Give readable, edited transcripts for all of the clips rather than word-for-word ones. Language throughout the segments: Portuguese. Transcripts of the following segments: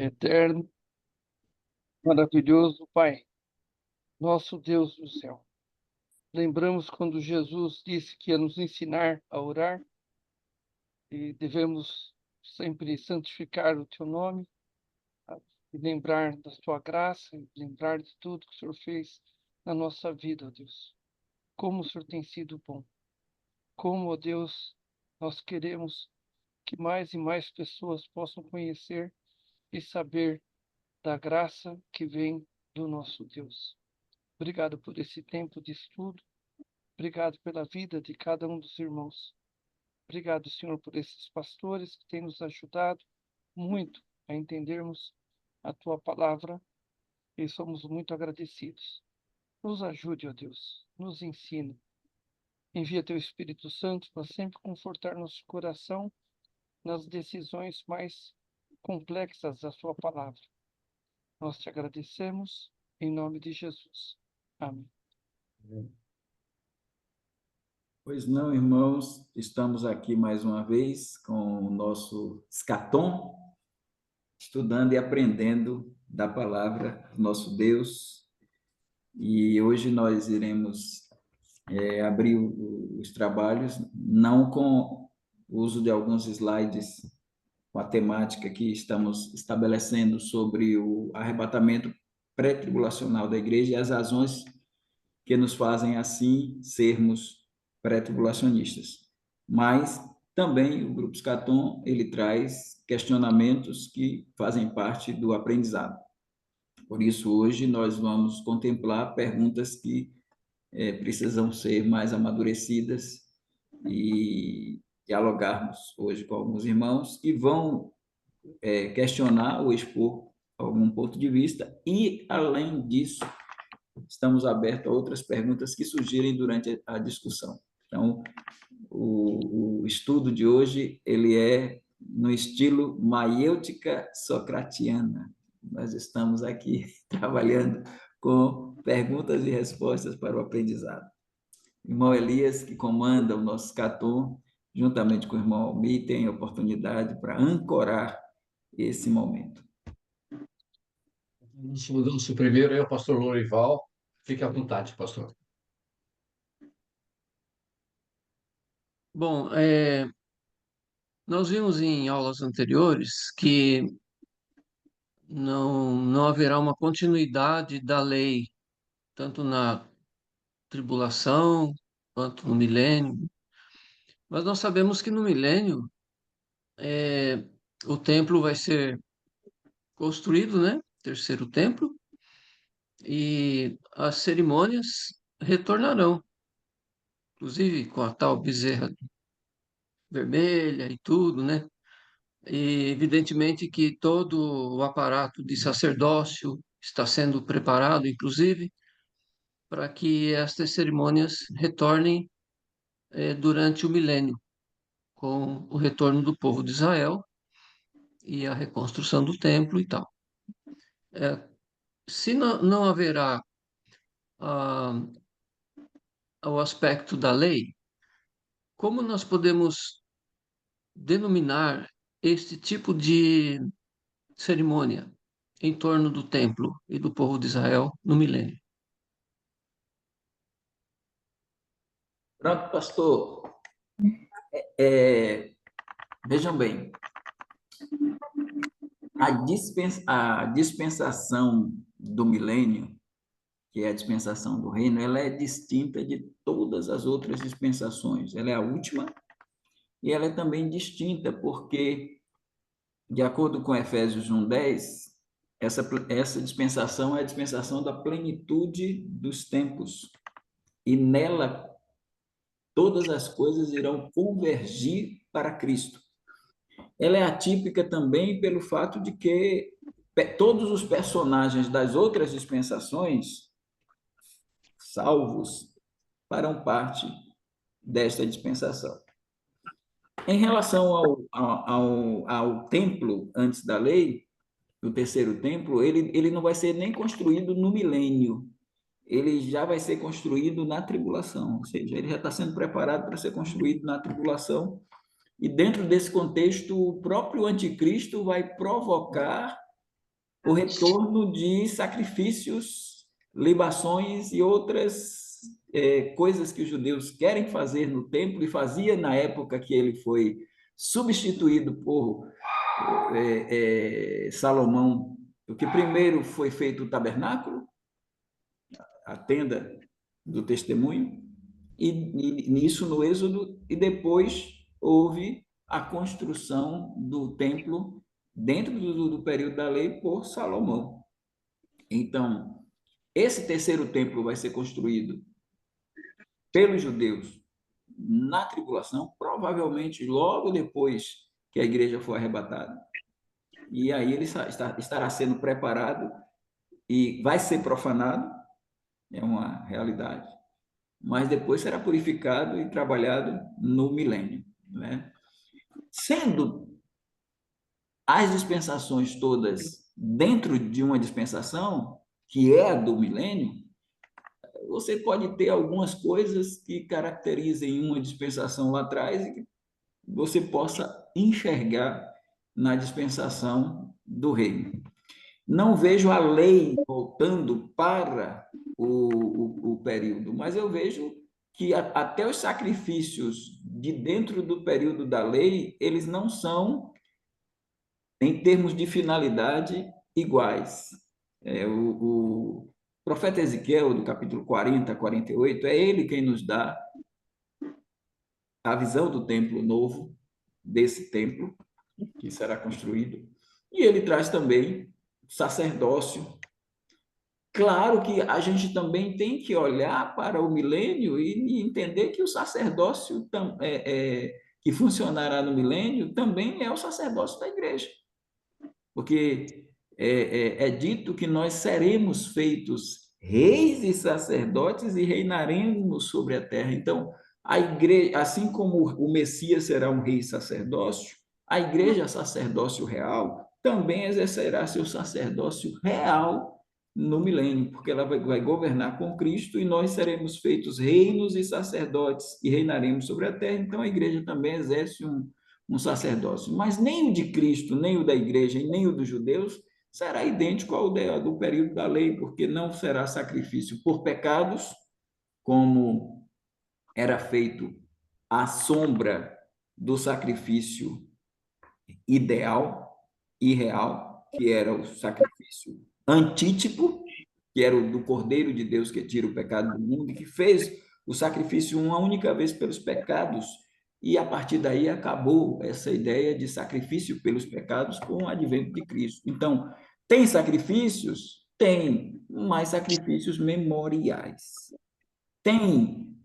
Eterno, maravilhoso Pai, nosso Deus do céu. Lembramos quando Jesus disse que ia nos ensinar a orar e devemos sempre santificar o teu nome e lembrar da tua graça, e lembrar de tudo que o Senhor fez na nossa vida, ó Deus. Como o Senhor tem sido bom. Como, ó Deus, nós queremos que mais e mais pessoas possam conhecer e saber da graça que vem do nosso Deus. Obrigado por esse tempo de estudo. Obrigado pela vida de cada um dos irmãos. Obrigado, Senhor, por esses pastores que têm nos ajudado muito a entendermos a tua palavra e somos muito agradecidos. Nos ajude, ó Deus, nos ensine. Envia teu Espírito Santo para sempre confortar nosso coração nas decisões mais complexas da sua palavra. Nós te agradecemos em nome de Jesus. Amém. Pois não, irmãos, estamos aqui mais uma vez com o nosso escatom, estudando e aprendendo da palavra do nosso Deus. E hoje nós iremos abrir os trabalhos, não com o uso de alguns slides com a temática que estamos estabelecendo sobre o arrebatamento pré-tribulacional da igreja e as razões que nos fazem assim sermos pré-tribulacionistas. Mas também o Grupo Scaton, ele traz questionamentos que fazem parte do aprendizado. Por isso, hoje nós vamos contemplar perguntas que precisam ser mais amadurecidas e dialogarmos hoje com alguns irmãos que vão questionar ou expor algum ponto de vista e, além disso, estamos abertos a outras perguntas que surgirem durante a discussão. Então, o estudo de hoje ele é no estilo maiêutica socratiana. Nós estamos aqui trabalhando com perguntas e respostas para o aprendizado. O irmão Elias, que comanda o nosso Caton, juntamente com o irmão Almir, tem a oportunidade para ancorar esse momento. Nosso primeiro é o pastor Lorival. Fique à vontade, pastor. Bom, nós vimos em aulas anteriores que não haverá uma continuidade da lei, tanto na tribulação quanto no milênio. Mas nós sabemos que no milênio o templo vai ser construído, né? Terceiro templo, e as cerimônias retornarão, inclusive com a tal bezerra vermelha e tudo, né? E evidentemente que todo o aparato de sacerdócio está sendo preparado, inclusive, para que estas cerimônias retornem durante o milênio, com o retorno do povo de Israel e a reconstrução do templo e tal. Se não haverá ah, o aspecto da lei, como nós podemos denominar este tipo de cerimônia em torno do templo e do povo de Israel no milênio? Pronto, pastor. Vejam bem, a dispensação do milênio, que é a dispensação do reino, ela é distinta de todas as outras dispensações. Ela é a última e ela é também distinta porque, de acordo com Efésios 1:10, essa dispensação é a dispensação da plenitude dos tempos. E nela, todas as coisas irão convergir para Cristo. Ela é atípica também pelo fato de que todos os personagens das outras dispensações, salvos, farão parte desta dispensação. Em relação ao templo antes da lei, o terceiro templo, ele não vai ser nem construído no milênio, ele já vai ser construído na tribulação, ou seja, ele já está sendo preparado para ser construído na tribulação. E dentro desse contexto, o próprio anticristo vai provocar o retorno de sacrifícios, libações e outras coisas que os judeus querem fazer no templo e fazia na época que ele foi substituído por Salomão, porque primeiro foi feito o tabernáculo, a tenda do testemunho, e nisso no Êxodo, e depois houve a construção do templo dentro do período da lei por Salomão. Então, esse terceiro templo vai ser construído pelos judeus na tribulação, provavelmente logo depois que a igreja for arrebatada. E aí ele estará sendo preparado e vai ser profanado, é uma realidade, mas depois será purificado e trabalhado no milênio, né? Sendo as dispensações todas dentro de uma dispensação, que é a do milênio, você pode ter algumas coisas que caracterizem uma dispensação lá atrás e que você possa enxergar na dispensação do reino. Não vejo a lei voltando para o período, mas eu vejo que até os sacrifícios de dentro do período da lei, eles não são, em termos de finalidade, iguais. O profeta Ezequiel, do capítulo 40 a 48, é ele quem nos dá a visão do templo novo, desse templo que será construído, e ele traz também sacerdócio. Claro que a gente também tem que olhar para o milênio e entender que o sacerdócio que funcionará no milênio também é o sacerdócio da igreja, porque é dito que nós seremos feitos reis e sacerdotes e reinaremos sobre a terra. Então, a igreja, assim como o Messias será um rei e sacerdócio, a igreja sacerdócio real também exercerá seu sacerdócio real no milênio, porque ela vai governar com Cristo e nós seremos feitos reinos e sacerdotes e reinaremos sobre a terra. Então, a igreja também exerce um sacerdócio, mas nem o de Cristo, nem o da igreja e nem o dos judeus será idêntico ao do período da lei, porque não será sacrifício por pecados, como era feito à sombra do sacrifício ideal e real, que era o sacrifício antítipo, que era o do Cordeiro de Deus que tira o pecado do mundo e que fez o sacrifício uma única vez pelos pecados, e a partir daí acabou essa ideia de sacrifício pelos pecados com o advento de Cristo. Então, tem sacrifícios? Tem, mas sacrifícios memoriais. Tem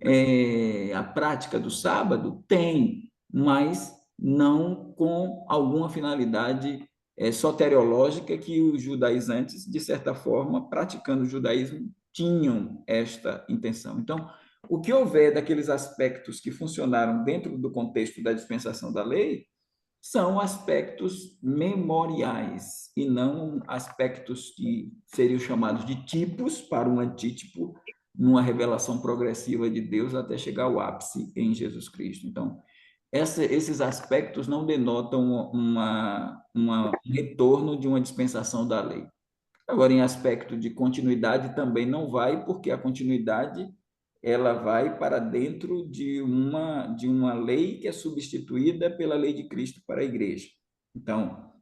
a prática do sábado? Tem, mas não com alguma finalidade soteriológica que os judaizantes, de certa forma, praticando o judaísmo, tinham esta intenção. Então, o que houver daqueles aspectos que funcionaram dentro do contexto da dispensação da lei são aspectos memoriais e não aspectos que seriam chamados de tipos para um antítipo numa revelação progressiva de Deus até chegar ao ápice em Jesus Cristo. Então, esses aspectos não denotam um retorno de uma dispensação da lei. Agora, em aspecto de continuidade, também não vai, porque a continuidade ela vai para dentro de uma lei que é substituída pela lei de Cristo para a igreja. Então,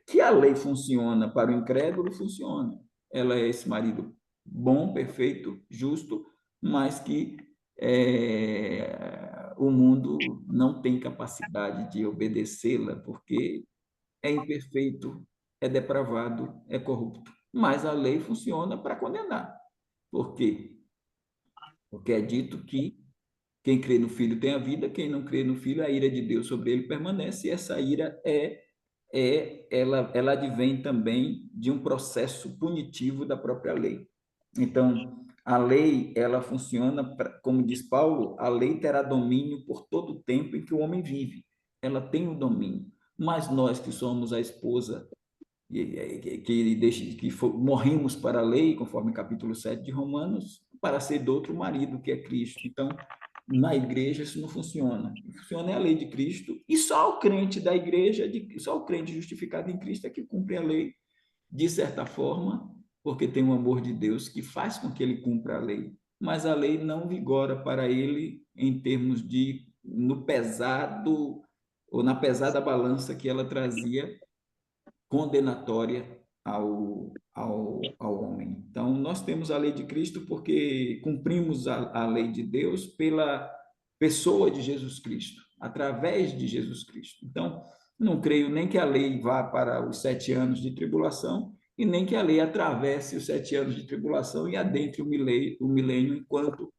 que a lei funciona para o incrédulo, funciona. Ela é esse marido bom, perfeito, justo, mas que o mundo não tem capacidade de obedecê-la, porque é imperfeito, é depravado, é corrupto. Mas a lei funciona para condenar. Por quê? Porque é dito que quem crê no Filho tem a vida, quem não crê no Filho, a ira de Deus sobre ele permanece, e essa ira ela advém também de um processo punitivo da própria lei. Então, a lei, ela funciona, como diz Paulo, a lei terá domínio por todo o tempo em que o homem vive. Ela tem o domínio. Mas nós que somos a esposa, morremos para a lei, conforme capítulo 7 de Romanos, para ser do outro marido, que é Cristo. Então, na igreja isso não funciona. O que funciona é a lei de Cristo, e só o crente da igreja, só o crente justificado em Cristo é que cumpre a lei de certa forma, porque tem o amor de Deus que faz com que ele cumpra a lei, mas a lei não vigora para ele em termos de, no pesado, ou na pesada balança que ela trazia, condenatória ao homem. Então, nós temos a lei de Cristo porque cumprimos a lei de Deus pela pessoa de Jesus Cristo, através de Jesus Cristo. Então, não creio nem que a lei vá para os 7 anos de tribulação e nem que a lei atravesse os 7 anos de tribulação e adentre o milênio enquanto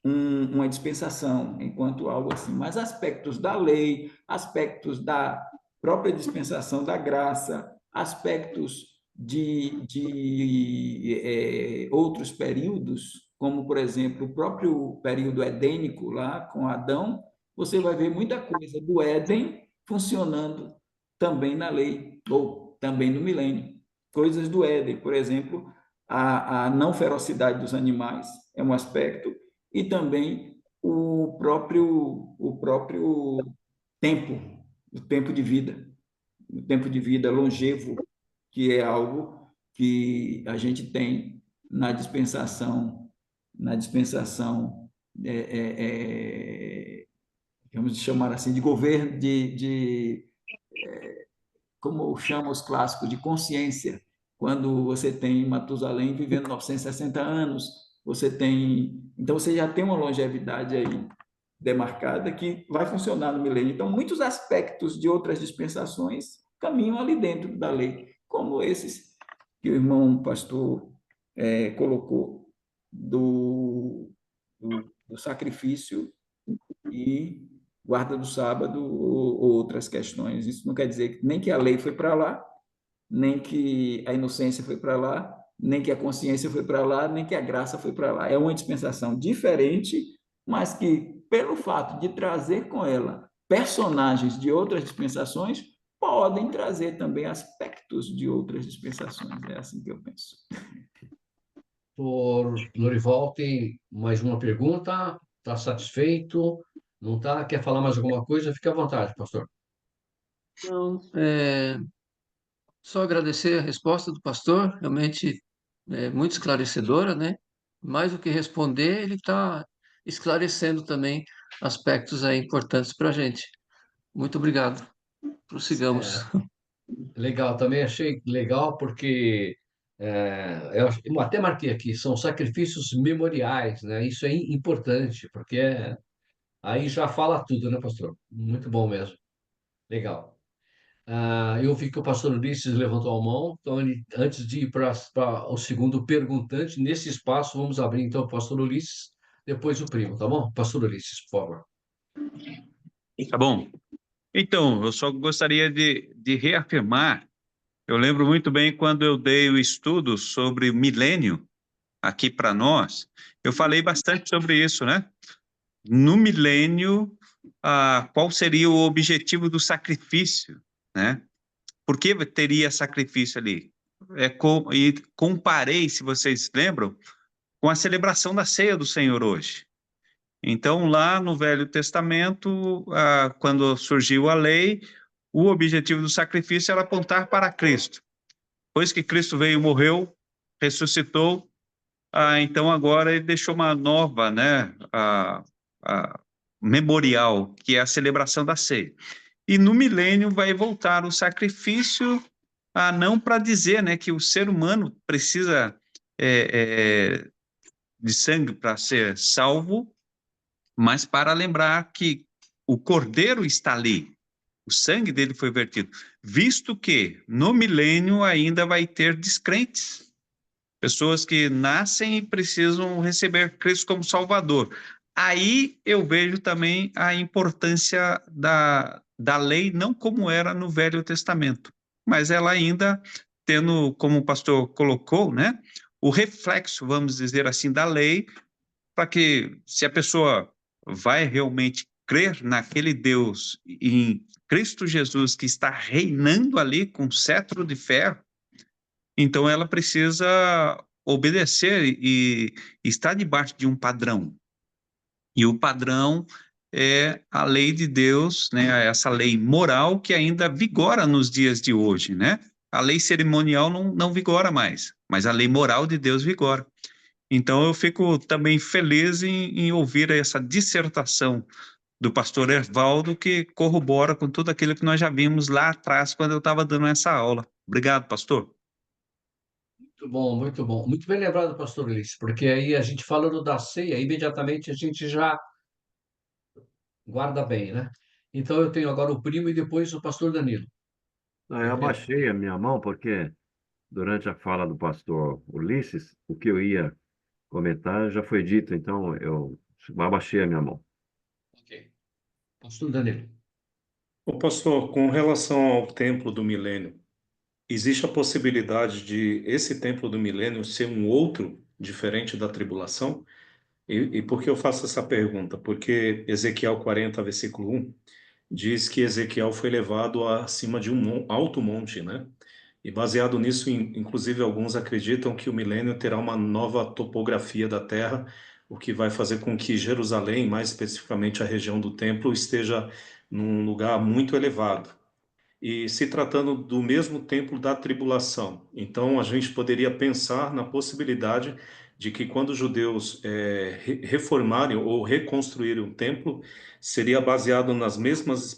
uma dispensação, enquanto algo assim. Mas aspectos da lei, aspectos da própria dispensação da graça, aspectos de outros períodos, como, por exemplo, o próprio período edênico lá com Adão, você vai ver muita coisa do Éden funcionando também na lei, ou também no milênio. Coisas do Éden, por exemplo, a não ferocidade dos animais é um aspecto, e também o próprio tempo, o tempo de vida longevo, que é algo que a gente tem na dispensação vamos chamar assim, de governo, como chamam os clássicos, de consciência. Quando você tem Matusalém vivendo 960 anos, então você já tem uma longevidade aí demarcada que vai funcionar no milênio. Então, muitos aspectos de outras dispensações caminham ali dentro da lei, como esses que o irmão pastor colocou, do sacrifício e guarda do sábado ou outras questões. Isso não quer dizer nem que a lei foi para lá, nem que a inocência foi para lá, nem que a consciência foi para lá, nem que a graça foi para lá. É uma dispensação diferente, mas que, pelo fato de trazer com ela personagens de outras dispensações, podem trazer também aspectos de outras dispensações. É assim que eu penso. Por Lorival, tem mais uma pergunta? Está satisfeito? Não está? Quer falar mais alguma coisa? Fique à vontade, pastor. Não, só agradecer a resposta do pastor, realmente muito esclarecedora, né? Mais do que responder, ele está esclarecendo também aspectos aí importantes para a gente. Muito obrigado. Prossigamos. É, legal, também achei legal porque eu até marquei aqui, são sacrifícios memoriais, né? Isso é importante, porque aí já fala tudo, né, pastor? Muito bom mesmo. Legal. Eu vi que o pastor Ulisses levantou a mão, então antes de ir para o segundo perguntante, nesse espaço, vamos abrir então o pastor Ulisses, depois o primo, tá bom? Pastor Ulisses, por favor. Tá bom. Então, eu só gostaria de reafirmar, eu lembro muito bem quando eu dei o estudo sobre milênio aqui para nós, eu falei bastante sobre isso, né? No milênio, qual seria o objetivo do sacrifício, né? Por que teria sacrifício ali? E comparei, se vocês lembram, com a celebração da ceia do Senhor hoje. Então, lá no Velho Testamento, quando surgiu a lei, o objetivo do sacrifício era apontar para Cristo. Depois que Cristo veio, morreu, ressuscitou, então agora ele deixou uma nova, né, memorial, que é a celebração da ceia. E no milênio vai voltar o sacrifício, não para dizer, né, que o ser humano precisa de sangue para ser salvo, mas para lembrar que o Cordeiro está ali, o sangue dele foi vertido, visto que no milênio ainda vai ter descrentes, pessoas que nascem e precisam receber Cristo como Salvador. Aí eu vejo também a importância da lei, não como era no Velho Testamento, mas ela ainda tendo, como o pastor colocou, né, o reflexo, vamos dizer assim, da lei, para que, se a pessoa vai realmente crer naquele Deus, em Cristo Jesus, que está reinando ali com cetro de ferro, então ela precisa obedecer e estar debaixo de um padrão. E o padrão é a lei de Deus, né? Essa lei moral que ainda vigora nos dias de hoje, né? a lei cerimonial não vigora mais, mas a lei moral de Deus vigora. Então, eu fico também feliz em ouvir essa dissertação do pastor Ervaldo, que corrobora com tudo aquilo que nós já vimos lá atrás, quando eu estava dando essa aula. Obrigado, pastor. Muito bom, muito bom. Muito bem lembrado, pastor Ulisses, porque aí a gente falando da ceia, imediatamente a gente já guarda bem, né? Então eu tenho agora o primo e depois o pastor Danilo. Eu abaixei a minha mão porque, durante a fala do pastor Ulisses, o que eu ia comentar já foi dito, então eu abaixei a minha mão. Ok. Pastor Danilo. Ô pastor, com relação ao templo do milênio, existe a possibilidade de esse templo do milênio ser um outro diferente da tribulação? E por que eu faço essa pergunta? Porque Ezequiel 40, versículo 1, diz que Ezequiel foi levado acima de um alto monte, né? E baseado nisso, inclusive, alguns acreditam que o milênio terá uma nova topografia da terra, o que vai fazer com que Jerusalém, mais especificamente a região do templo, esteja num lugar muito elevado. E se tratando do mesmo templo da tribulação, então a gente poderia pensar na possibilidade de que quando os judeus reformarem ou reconstruírem o templo, seria baseado nas mesmas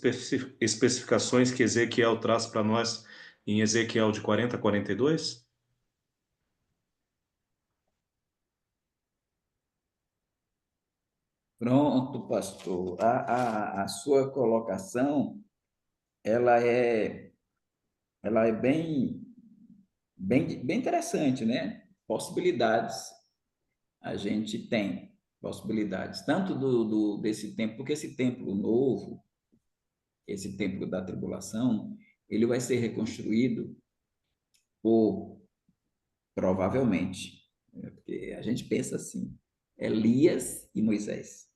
especificações que Ezequiel traz para nós em Ezequiel de 40 a 42? Pronto, pastor. A sua colocação, ela é, ela é bem interessante, né? Possibilidades. A gente tem possibilidades, tanto desse templo, porque esse templo novo, esse templo da tribulação, ele vai ser reconstruído por, provavelmente, né? Porque a gente pensa assim, Elias e Moisés.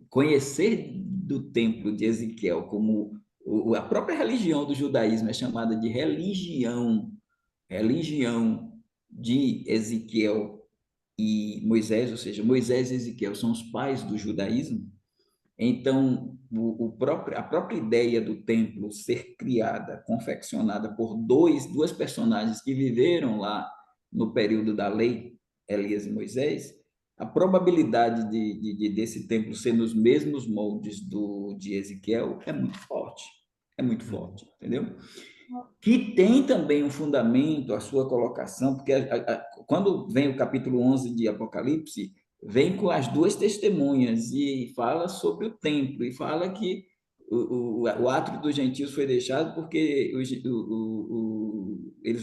Conhecer do templo de Ezequiel como a própria religião do judaísmo é chamada de religião de Ezequiel e Moisés, ou seja, Moisés e Ezequiel são os pais do judaísmo. Então, a própria ideia do templo ser criada, confeccionada por duas personagens que viveram lá no período da lei, Elias e Moisés, a probabilidade desse templo ser nos mesmos moldes de Ezequiel é muito forte, entendeu? Que tem também um fundamento, a sua colocação, porque quando vem o capítulo 11 de Apocalipse, vem com as duas testemunhas e fala sobre o templo, e fala que o átrio dos gentios foi deixado porque eles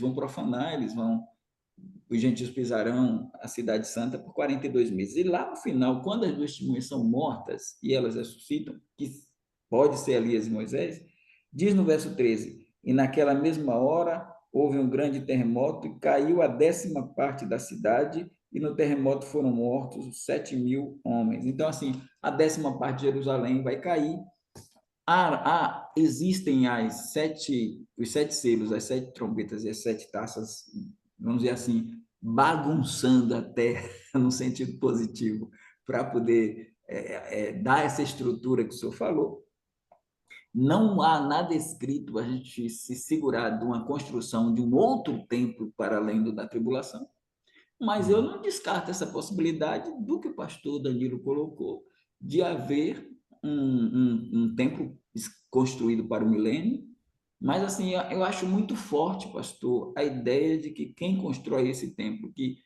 vão profanar, os gentios pisarão a cidade santa por 42 meses. E lá no final, quando as duas testemunhas são mortas e elas ressuscitam, que pode ser Elias e Moisés, diz no verso 13: e naquela mesma hora houve um grande terremoto e caiu a 10ª parte da cidade, e no terremoto foram mortos 7.000 homens. Então, assim, a 10ª parte de Jerusalém vai cair. Existem os 7 selos, as 7 trombetas e as 7 taças, vamos dizer assim, bagunçando a terra no sentido positivo, para poder dar essa estrutura que o senhor falou. Não há nada escrito a gente se segurar de uma construção de um outro templo para além da tribulação, mas eu não descarto essa possibilidade do que o pastor Danilo colocou, de haver um templo construído para o milênio, mas assim, eu acho muito forte, pastor, a ideia de que quem constrói esse templo, que,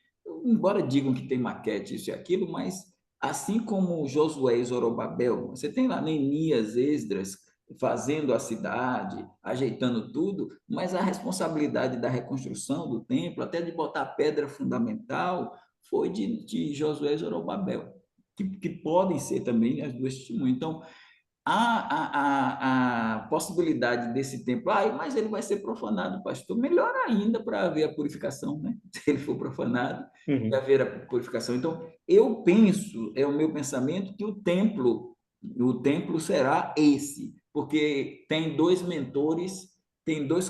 embora digam que tem maquete, isso e aquilo, mas assim como Josué e Zorobabel, você tem lá Neemias, Esdras, fazendo a cidade, ajeitando tudo, mas a responsabilidade da reconstrução do templo, até de botar a pedra fundamental, foi de Josué e Zorobabel, que podem ser também as duas testemunhas. Então, a possibilidade desse templo, mas ele vai ser profanado, pastor. Melhor ainda para haver a purificação, né? Se ele for profanado, vai haver a purificação. Então, eu penso, é o meu pensamento, que o templo será esse, porque tem 2 mentores, tem 2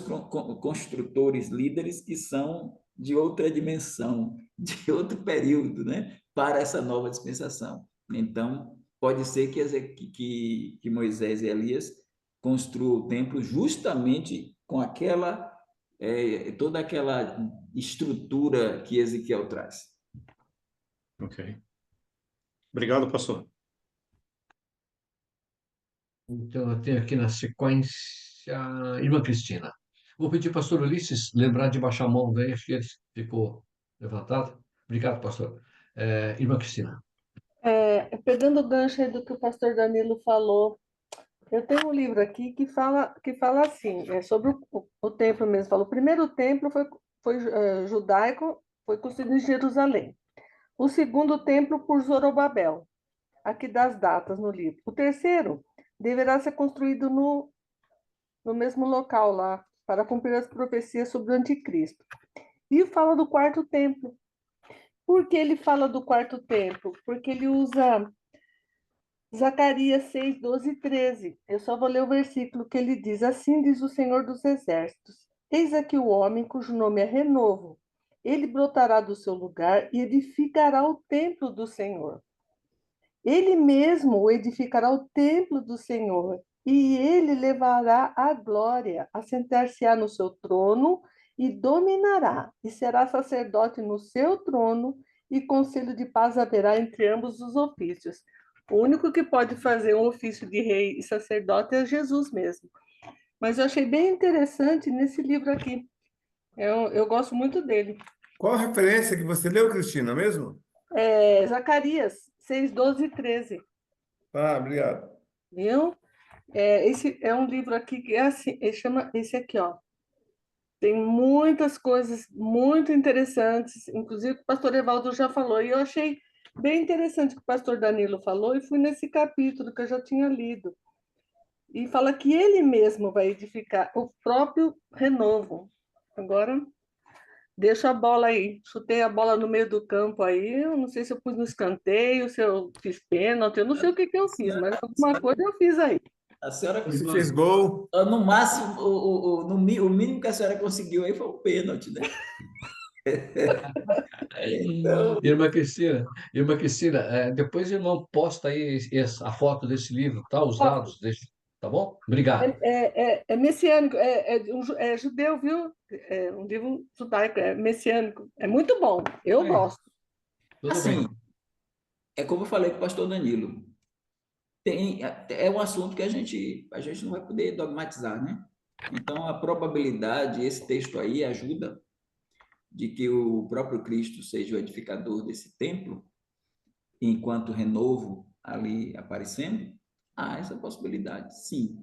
construtores líderes que são de outra dimensão, de outro período, né? Para essa nova dispensação. Então, pode ser que Moisés e Elias construam o templo justamente com aquela toda aquela estrutura que Ezequiel traz. Ok. Obrigado, pastor. Então, eu tenho aqui na sequência, irmã Cristina. Vou pedir ao pastor Ulisses lembrar de baixar a mão daí, acho que ele ficou levantado. Obrigado, pastor. Irmã Cristina. Pegando o gancho aí do que o pastor Danilo falou, eu tenho um livro aqui que fala assim, sobre o templo mesmo. Fala, o primeiro templo foi judaico, foi construído em Jerusalém. O segundo templo por Zorobabel. Aqui dá as datas no livro. O terceiro deverá ser construído no mesmo local lá, para cumprir as profecias sobre o anticristo. E fala do quarto templo. Por que ele fala do quarto templo? Porque ele usa Zacarias 6, 12 e 13. Eu só vou ler o versículo que ele diz: Assim diz o Senhor dos Exércitos: Eis aqui o homem cujo nome é Renovo. Ele brotará do seu lugar e edificará o templo do Senhor. Ele mesmo edificará o templo do Senhor, e ele levará a glória, assentar-se-á no seu trono e dominará, e será sacerdote no seu trono, e conselho de paz haverá entre ambos os ofícios. O único que pode fazer um ofício de rei e sacerdote é Jesus mesmo. Mas eu achei bem interessante nesse livro aqui. Eu gosto muito dele. Qual a referência que você leu, Cristina, mesmo? Zacarias 6, 12 e 13. Ah, obrigado. Viu? Esse é um livro aqui que é assim, ele chama esse aqui, ó. Tem muitas coisas muito interessantes, inclusive o pastor Evaldo já falou, e eu achei bem interessante o que o pastor Danilo falou, e fui nesse capítulo que eu já tinha lido. E fala que ele mesmo vai edificar o próprio renovo. Agora, deixa a bola aí. Chutei a bola no meio do campo aí, eu não sei se eu pus no escanteio, se eu fiz pênalti, eu não sei o que eu fiz, mas alguma coisa eu fiz aí. A senhora, Você fez gol. no máximo, o mínimo que a senhora conseguiu aí foi o pênalti, né? Então, Irmã Cristina, depois o irmão posta aí a foto desse livro, tá? Os Posso? dados desse, tá bom? Obrigado. É messiânico, é judeu, viu? É um livro judaico, é messiânico. É muito bom, eu Aí, gosto. tudo assim, bem. é como eu falei com o pastor Danilo, é um assunto que a gente não vai poder dogmatizar, né? Então, a probabilidade, esse texto aí ajuda de que o próprio Cristo seja o edificador desse templo, enquanto renovo ali aparecendo, há essa possibilidade, sim.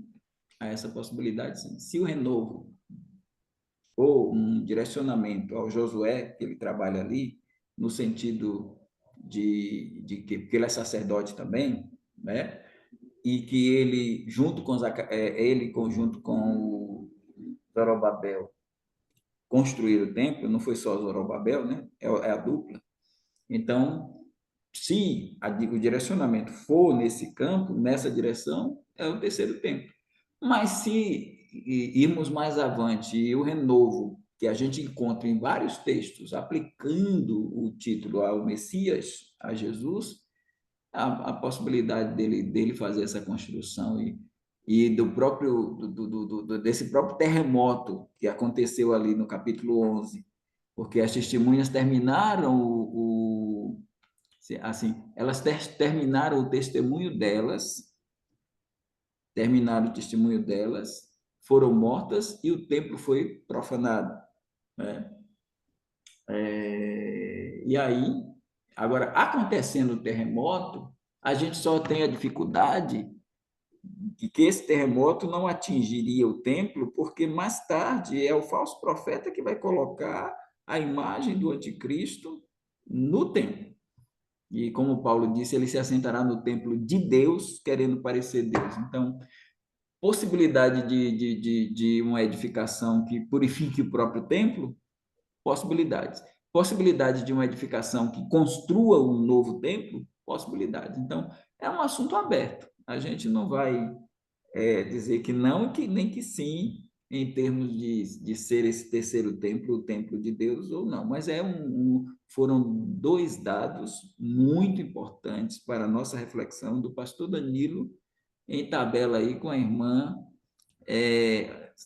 Há essa possibilidade, sim. Se o renovo ou um direcionamento ao Josué, que ele trabalha ali, no sentido de que porque ele é sacerdote também, né? E que ele, junto com ele conjunto com o Zorobabel, construir o templo, não foi só Zorobabel, né? É a dupla. Então, se o direcionamento for nesse campo, nessa direção, é o terceiro templo. Mas se irmos mais avante e o renovo que a gente encontra em vários textos aplicando o título ao Messias, a Jesus, a possibilidade dele fazer essa construção e desse próprio terremoto que aconteceu ali no capítulo 11, porque as testemunhas terminaram assim, elas terminaram o testemunho delas, foram mortas e o templo foi profanado, né? E aí, agora, acontecendo o terremoto, a gente só tem a dificuldade de que esse terremoto não atingiria o templo, porque mais tarde é o falso profeta que vai colocar a imagem do anticristo no templo. E como Paulo disse, ele se assentará no templo de Deus, querendo parecer Deus. Então, possibilidade de uma edificação que purifique o próprio templo, possibilidades. Possibilidade de uma edificação que construa um novo templo, possibilidades. Então, é um assunto aberto. A gente não vai dizer que não, nem que sim, em termos de ser esse terceiro templo, o templo de Deus ou não. Mas foram dois dados muito importantes para a nossa reflexão do pastor Danilo, em tabela aí com a irmã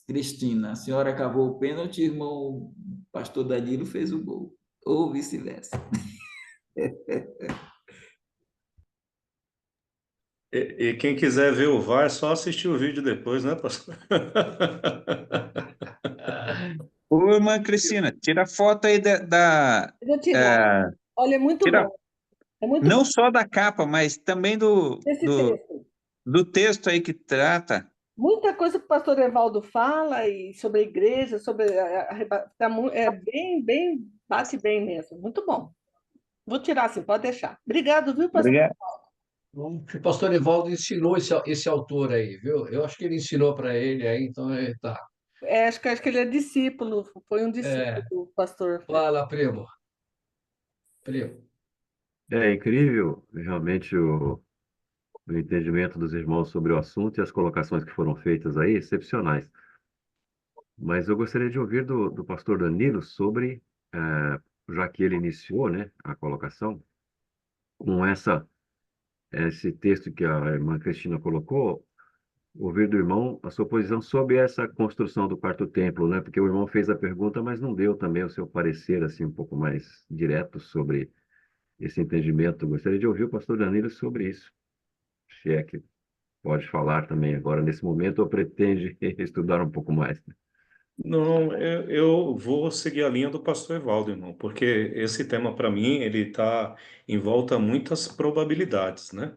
Cristina, a senhora cavou o pênalti, irmão pastor Danilo fez o gol. Ou vice-versa. E quem quiser ver o VAR, é só assistir o vídeo depois, né, pastor? Ô, irmã Cristina, tira foto aí Eu vou tirar. é, Olha, é muito tira bom. É muito não bom só da capa, mas também esse texto. do texto aí que trata. Muita coisa que o pastor Evaldo fala e sobre a igreja, sobre é bem, bate bem mesmo. Muito bom. Vou tirar assim, pode deixar. Obrigado, viu, pastor? Obrigado. O pastor Evaldo ensinou esse autor aí, viu? Eu acho que ele ensinou para ele aí, então tá. Acho que ele é discípulo, foi um discípulo É, do pastor. fala, primo. Primo. É incrível, realmente, o entendimento dos irmãos sobre o assunto e as colocações que foram feitas aí, excepcionais. Mas eu gostaria de ouvir do pastor Danilo sobre, já que ele iniciou, né, a colocação, com esse texto que a irmã Cristina colocou, ouvir do irmão a sua posição sobre essa construção do quarto templo, né? Porque o irmão fez a pergunta, mas não deu também o seu parecer assim um pouco mais direto sobre esse entendimento. Gostaria de ouvir o pastor Danilo sobre isso. Se é que pode falar também agora nesse momento ou pretende estudar um pouco mais. Não, eu vou seguir a linha do pastor Evaldo, irmão, porque esse tema, para mim, ele está em volta a muitas probabilidades, né?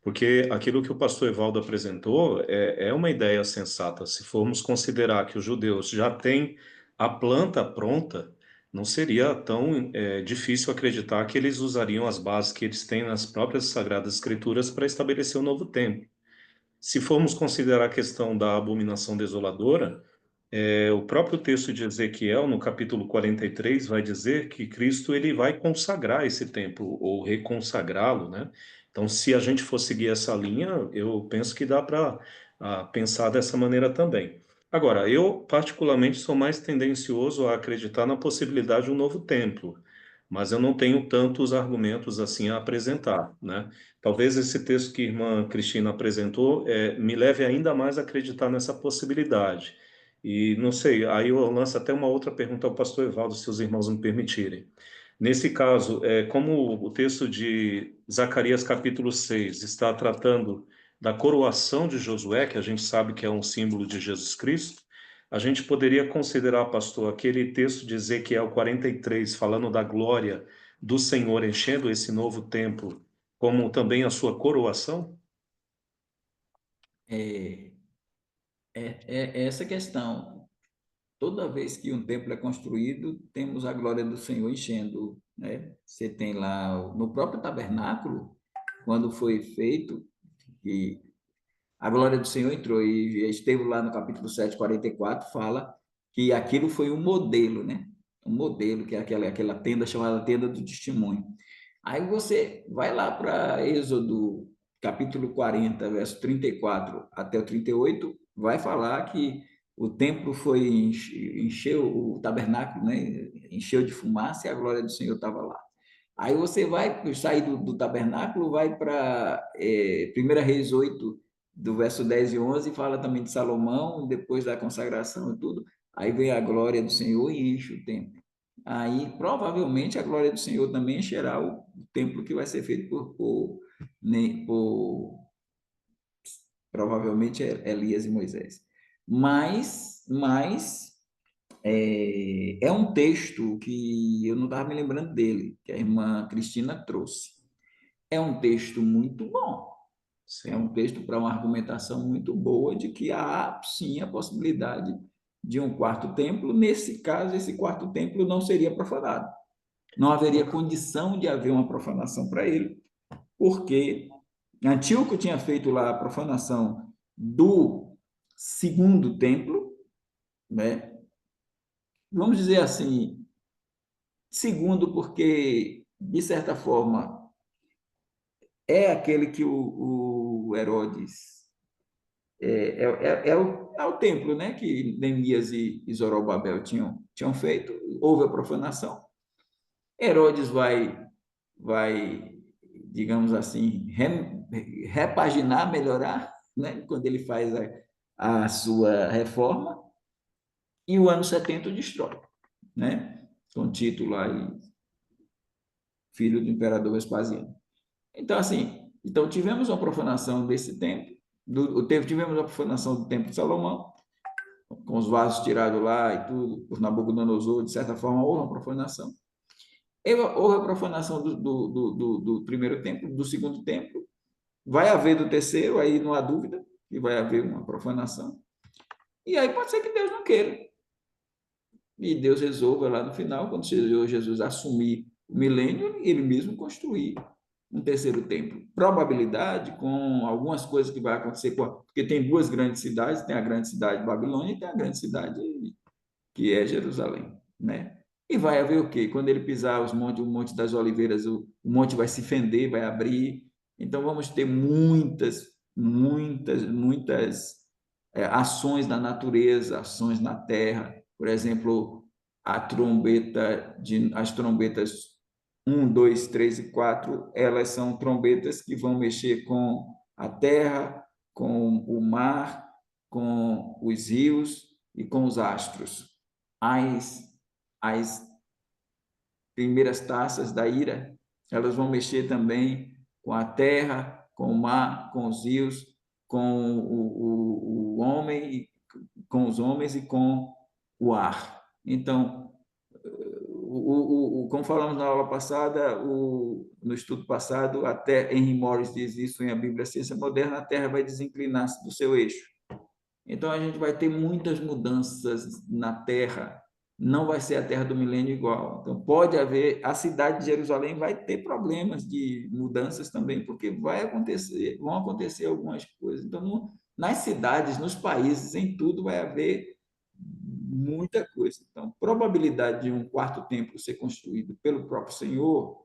Porque aquilo que o pastor Evaldo apresentou é uma ideia sensata. Se formos considerar que os judeus já têm a planta pronta, não seria tão difícil acreditar que eles usariam as bases que eles têm nas próprias Sagradas Escrituras para estabelecer o novo templo. Se formos considerar a questão da abominação desoladora, o próprio texto de Ezequiel, no capítulo 43, vai dizer que Cristo ele vai consagrar esse templo, ou reconsagrá-lo, né? Então, se a gente for seguir essa linha, eu penso que dá para pensar dessa maneira também. Agora, eu particularmente sou mais tendencioso a acreditar na possibilidade de um novo templo, mas eu não tenho tantos argumentos assim a apresentar, né? Talvez esse texto que a irmã Cristina apresentou me leve ainda mais a acreditar nessa possibilidade. E não sei, aí eu lanço até uma outra pergunta ao pastor Evaldo, se os irmãos me permitirem. Nesse caso, como o texto de Zacarias capítulo 6 está tratando da coroação de Josué, que a gente sabe que é um símbolo de Jesus Cristo, a gente poderia considerar, pastor, aquele texto de Ezequiel 43, falando da glória do Senhor enchendo esse novo templo, como também a sua coroação? É, é essa questão. Toda vez que um templo é construído, temos a glória do Senhor enchendo, né? Você tem lá no próprio tabernáculo, quando foi feito, que a glória do Senhor entrou, e Estevão lá no capítulo 7, 44, fala que aquilo foi um modelo, né? Um modelo, que é aquela tenda chamada tenda do testemunho. Aí você vai lá para Êxodo, capítulo 40, verso 34 até o 38, vai falar que o templo foi, encheu o tabernáculo, né? Encheu de fumaça e a glória do Senhor estava lá. Aí você vai sair do tabernáculo, vai para 1 Reis 8, do verso 10 e 11, fala também de Salomão, depois da consagração e tudo. Aí vem a glória do Senhor e enche o templo. Aí, provavelmente, a glória do Senhor também encherá o templo que vai ser feito por provavelmente, Elias e Moisés. Mas é um texto que eu não estava me lembrando dele, que a irmã Cristina trouxe. É um texto muito bom. Sim. É um texto para uma argumentação muito boa de que há, sim, a possibilidade de um quarto templo. Nesse caso, esse quarto templo não seria profanado. Não haveria condição de haver uma profanação para ele, porque Antíoco tinha feito lá a profanação do segundo templo, né? Vamos dizer assim, segundo, porque, de certa forma, é aquele que o Herodes é o templo, né, que Neemias e Zorobabel tinham feito. Houve a profanação. Herodes vai, digamos assim, repaginar, melhorar, né, quando ele faz a sua reforma. e o ano 70 o destrói, né? Com título aí, filho do imperador Vespasiano. Então, assim, então tivemos uma profanação desse templo, tivemos uma profanação do templo de Salomão, com os vasos tirados lá e tudo, por Nabucodonosor, de certa forma, houve uma profanação. Houve a profanação do primeiro templo, do segundo templo, vai haver do terceiro, aí não há dúvida que vai haver uma profanação. E aí pode ser que Deus não queira. E Deus resolva lá no final, quando Jesus assumir o milênio, ele mesmo construir um terceiro templo. Probabilidade com algumas coisas que vai acontecer, porque tem duas grandes cidades, tem a grande cidade de Babilônia e tem a grande cidade que é Jerusalém, né? E vai haver o quê? Quando ele pisar o Monte das Oliveiras, o monte vai se fender, vai abrir. Então vamos ter muitas ações na natureza, ações na terra. Por exemplo, as trombetas 1, 2, 3 e 4, elas são trombetas que vão mexer com a terra, com o mar, com os rios e com os astros. As primeiras taças da ira, elas vão mexer também com a terra, com o mar, com os rios, com o homem, com os homens e com o ar. Então, como falamos na aula passada, no estudo passado, até Henry Morris diz isso em A Bíblia Ciência Moderna, a Terra vai desinclinar-se do seu eixo. Então, a gente vai ter muitas mudanças na Terra, não vai ser a Terra do milênio igual. Então, pode haver, a cidade de Jerusalém vai ter problemas de mudanças também, porque vão acontecer algumas coisas. Então, nas cidades, nos países, em tudo vai haver muita coisa. Então, probabilidade de um quarto templo ser construído pelo próprio Senhor,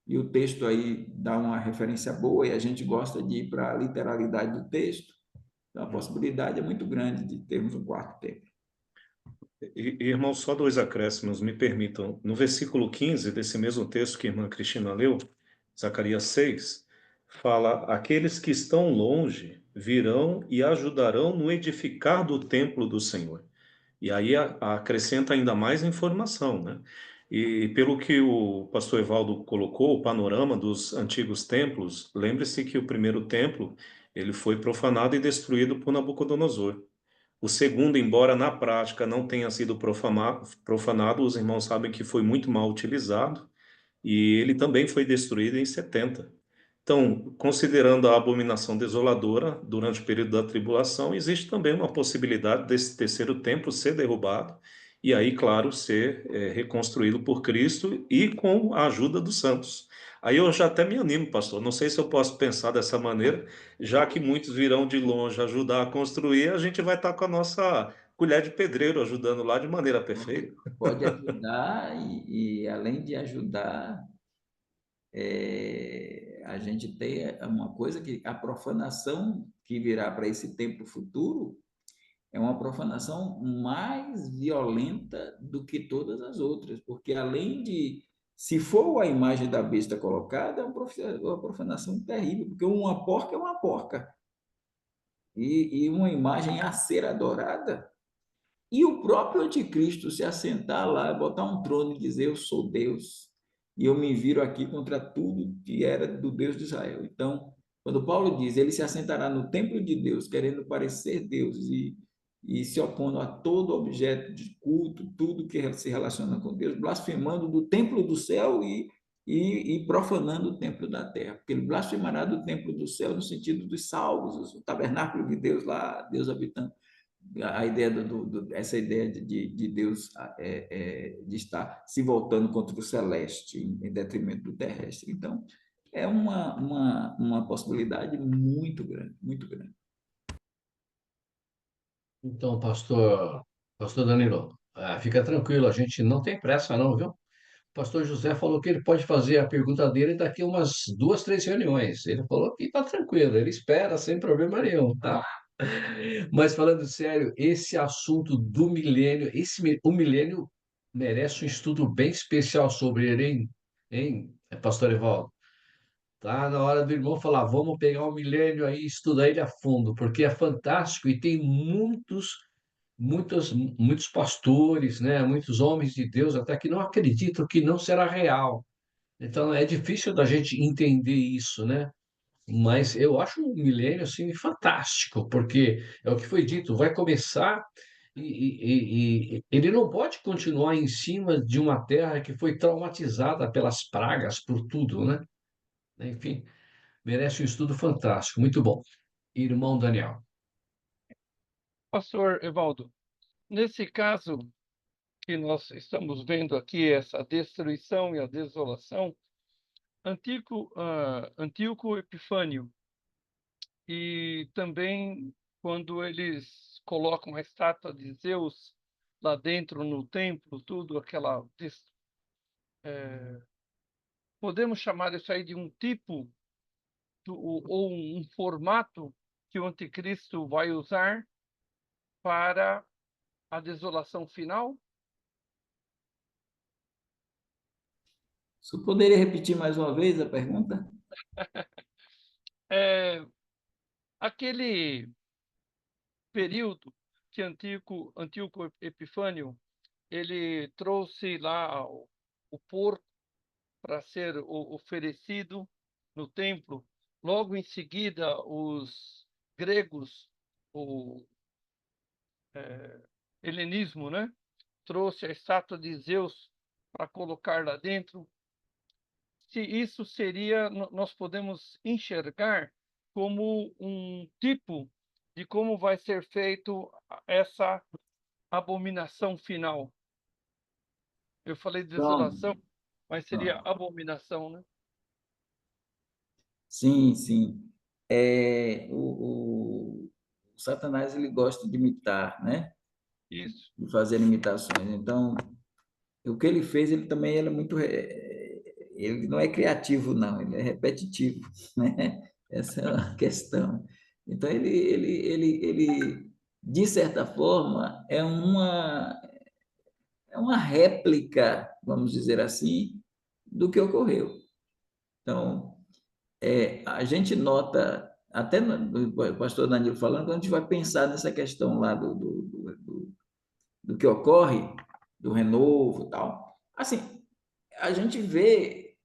e o texto aí dá uma referência boa, e a gente gosta de ir para a literalidade do texto, então a possibilidade é muito grande de termos um quarto templo. Irmão, só dois acréscimos, me permitam. No versículo 15 desse mesmo texto que a irmã Cristina leu, Zacarias 6, fala: aqueles que estão longe virão e ajudarão no edificar do templo do Senhor. E aí acrescenta ainda mais informação, né? E pelo que o pastor Evaldo colocou, o panorama dos antigos templos, lembre-se que o primeiro templo, ele foi profanado e destruído por Nabucodonosor. O segundo, embora na prática não tenha sido profanado, os irmãos sabem que foi muito mal utilizado, e ele também foi destruído em 70. Então, considerando a abominação desoladora durante o período da tribulação, existe também uma possibilidade desse terceiro templo ser derrubado e aí, claro, ser reconstruído por Cristo e com a ajuda dos santos. Aí eu já até me animo, pastor. Não sei se eu posso pensar dessa maneira, já que muitos virão de longe ajudar a construir, a gente vai estar com a nossa colher de pedreiro ajudando lá de maneira perfeita. Pode ajudar e além de ajudar, a gente tem uma coisa que a profanação que virá para esse tempo futuro é uma profanação mais violenta do que todas as outras, porque além de, se for a imagem da besta colocada, é uma profanação terrível, porque uma porca é uma porca, e uma imagem a ser adorada, e o próprio anticristo se assentar lá, botar um trono e dizer: eu sou Deus, e eu me viro aqui contra tudo que era do Deus de Israel. Então, quando Paulo diz, ele se assentará no templo de Deus, querendo parecer Deus e se opondo a todo objeto de culto, tudo que se relaciona com Deus, blasfemando do templo do céu e profanando o templo da terra, porque ele blasfemará do templo do céu no sentido dos salvos, o tabernáculo de Deus lá, Deus habitando. A ideia essa ideia de Deus de estar se voltando contra o celeste em detrimento do terrestre. Então, é uma possibilidade muito grande, muito grande. Então, pastor Danilo, fica tranquilo, a gente não tem pressa não, viu? O pastor José falou que ele pode fazer a pergunta dele daqui umas 2, 3 reuniões. Ele falou que está tranquilo, ele espera sem problema nenhum, tá? Mas falando sério, esse assunto do milênio, o milênio merece um estudo bem especial sobre ele, hein, pastor Evaldo? Tá na hora do irmão falar, vamos pegar o milênio aí e estudar ele a fundo, porque é fantástico e tem muitos muitos pastores, né, muitos homens de Deus até que não acreditam que não será real. Então é difícil da gente entender isso, né? Mas eu acho o milênio assim fantástico, porque é o que foi dito, vai começar e ele não pode continuar em cima de uma terra que foi traumatizada pelas pragas, por tudo, né? Enfim, merece um estudo fantástico, muito bom. Irmão Daniel. Pastor Evaldo, nesse caso que nós estamos vendo aqui, essa destruição e a desolação, Antíoco Epifânio, e também quando eles colocam a estátua de Zeus lá dentro no templo, tudo podemos chamar isso aí de um tipo ou um formato que o anticristo vai usar para a desolação final? Você poderia repetir mais uma vez a pergunta? É, aquele período que Antíoco Epifânio ele trouxe lá o porco para ser oferecido no templo. Logo em seguida, os gregos, o helenismo, né, trouxe a estátua de Zeus para colocar lá dentro. Se isso seria, nós podemos enxergar como um tipo de como vai ser feito essa abominação final. Eu falei Então, desolação, mas seria abominação, né? sim, sim. O Satanás ele gosta de imitar, né? Isso. De fazer imitações. Então, o que ele fez, ele também ele é muito. Ele não é criativo, não, ele é repetitivo, né? Essa é a questão. Então, de certa forma, é uma réplica, vamos dizer assim, do que ocorreu. Então, a gente nota, até o pastor Danilo falando, quando a gente vai pensar nessa questão lá do que ocorre, do renovo e tal, assim, a gente vê,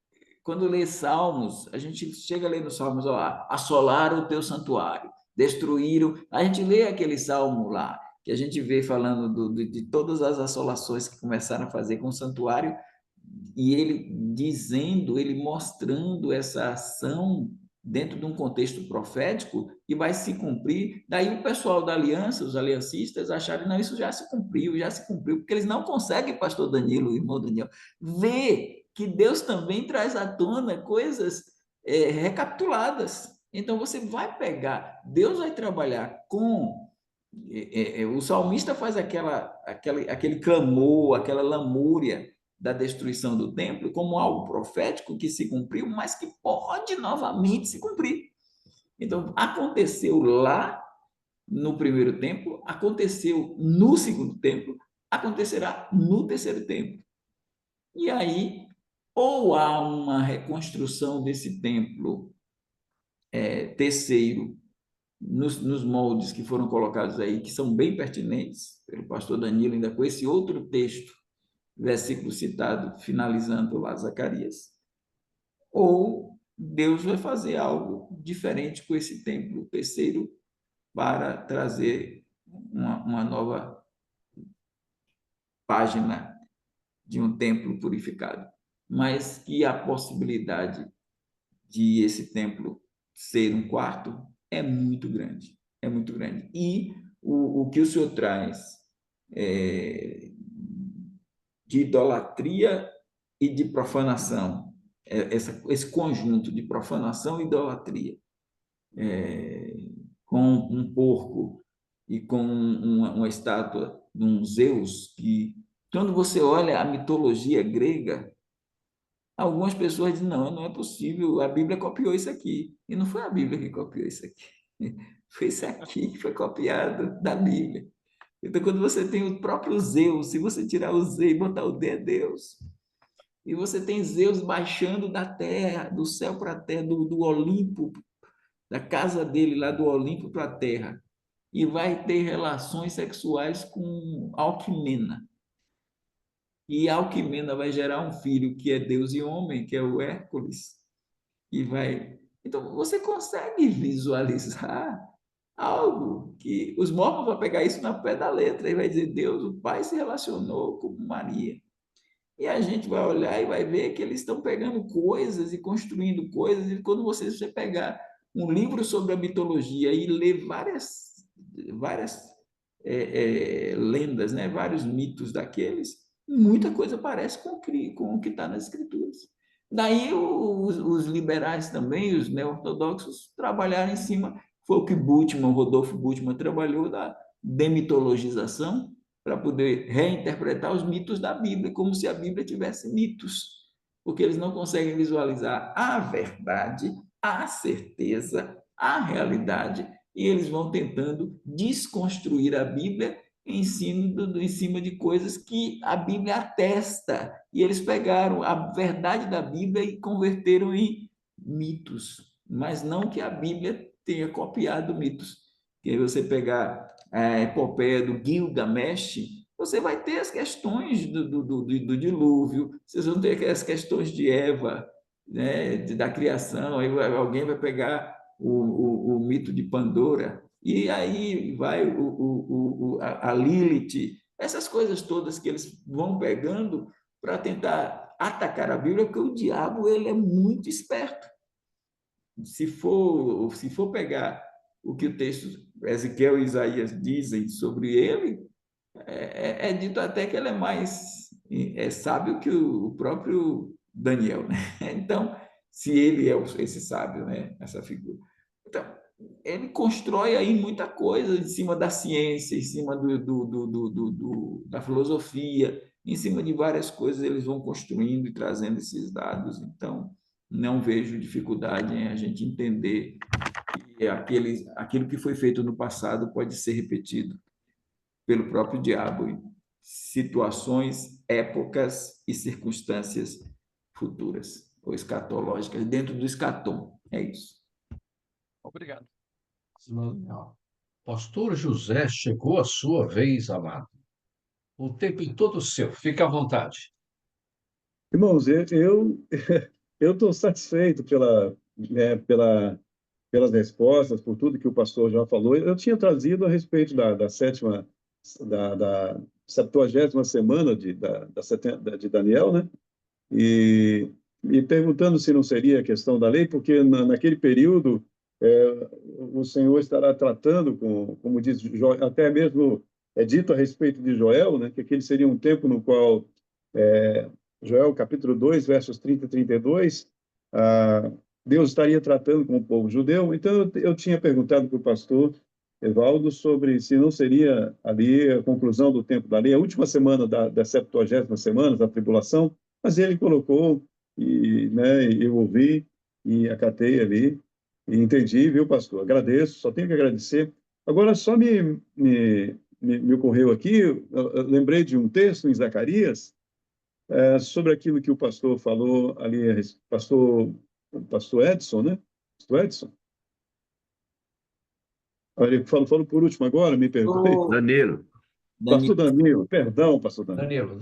quando lê Salmos, a gente chega a ler nos Salmos, ó, assolaram o teu santuário, destruíram, a gente lê aquele Salmo lá, que a gente vê falando de todas as assolações que começaram a fazer com o santuário, e ele dizendo, ele mostrando essa ação dentro de um contexto profético que vai se cumprir. Daí o pessoal da aliança, os aliancistas, acharam, não, isso já se cumpriu, porque eles não conseguem, pastor Danilo, irmão Daniel, ver que Deus também traz à tona coisas recapituladas. Então você vai pegar, Deus vai trabalhar com o salmista faz aquele clamor, aquela lamúria da destruição do templo como algo profético que se cumpriu, mas que pode novamente se cumprir. Então, aconteceu lá no primeiro templo, aconteceu no segundo templo, acontecerá no terceiro templo. E aí, ou há uma reconstrução desse templo terceiro, nos moldes que foram colocados aí, que são bem pertinentes, pelo pastor Danilo, ainda com esse outro texto, versículo citado, finalizando lá Zacarias, ou Deus vai fazer algo diferente com esse templo terceiro para trazer uma nova página de um templo purificado. Mas que a possibilidade de esse templo ser um quarto é muito grande, é muito grande. E o que o senhor traz de idolatria e de profanação, esse conjunto de profanação e idolatria, com um porco e com uma estátua de um Zeus, que, quando você olha a mitologia grega, algumas pessoas dizem, não, não é possível, a Bíblia copiou isso aqui. E não foi a Bíblia que copiou isso aqui. Foi isso aqui que foi copiado da Bíblia. Então, quando você tem o próprio Zeus, se você tirar o Z e botar o D, é Deus. E você tem Zeus baixando da terra, do céu para a terra, do Olimpo, da casa dele lá do Olimpo para a terra. e vai ter relações sexuais com Alquimena. E Alquimena vai gerar um filho que é Deus e homem, que é o Hércules, e vai. Então, você consegue visualizar algo que os mormons vão pegar isso na pé da letra e vai dizer: Deus, o Pai se relacionou com Maria. E a gente vai olhar e vai ver que eles estão pegando coisas e construindo coisas, e quando você pegar um livro sobre a mitologia e ler várias lendas, né? Vários mitos daqueles, muita coisa parece com o que está nas escrituras. Daí os liberais também, os neo-ortodoxos, trabalharam em cima, foi o que Rodolfo Bultmann trabalhou da demitologização, para poder reinterpretar os mitos da Bíblia, como se a Bíblia tivesse mitos, porque eles não conseguem visualizar a verdade, a certeza, a realidade, e eles vão tentando desconstruir a Bíblia em cima de coisas que a Bíblia atesta. E eles pegaram a verdade da Bíblia e converteram em mitos, mas não que a Bíblia tenha copiado mitos. E aí você pegar a epopeia do Gilgamesh, você vai ter as questões do dilúvio, vocês vão ter as questões de Eva, né, da criação, aí alguém vai pegar o mito de Pandora, e aí vai a Lilith, essas coisas todas que eles vão pegando para tentar atacar a Bíblia, porque o diabo ele é muito esperto. Se for pegar o que o texto Ezequiel e Isaías dizem sobre ele, é dito até que ele é mais sábio que o próprio Daniel, né? Então, se ele é esse sábio, né? Essa figura. Então, ele constrói aí muita coisa em cima da ciência, em cima da filosofia, em cima de várias coisas, eles vão construindo e trazendo esses dados. Então, não vejo dificuldade em a gente entender que aquilo que foi feito no passado pode ser repetido pelo próprio diabo em situações, épocas e circunstâncias futuras ou escatológicas, dentro do escatom. É isso. Obrigado. Pastor José, chegou a sua vez, amado. O tempo é todo seu, fica à vontade. Irmãos, eu estou satisfeito pelas respostas, por tudo que o pastor já falou. Eu tinha trazido a respeito da 70ª semana de Daniel, né? E perguntando se não seria a questão da lei, porque naquele período o Senhor estará tratando, como diz até mesmo é dito a respeito de Joel, né? Que aquele seria um tempo no qual Joel, capítulo 2, versos 30 e 32, Deus estaria tratando com o povo judeu. Então, eu tinha perguntado para o pastor Evaldo sobre se não seria ali a conclusão do tempo da lei, a última semana da 70ª semana da tribulação, mas ele colocou, né, eu ouvi e acatei ali, e entendi, viu, pastor? Agradeço, só tenho que agradecer. Agora, só me ocorreu aqui, eu lembrei de um texto em Zacarias, sobre aquilo que o pastor falou ali, pastor Edson, né? Pastor Edson? Ele falou por último agora, me perdoe. Danilo. Pastor Danilo, perdão, pastor Danilo.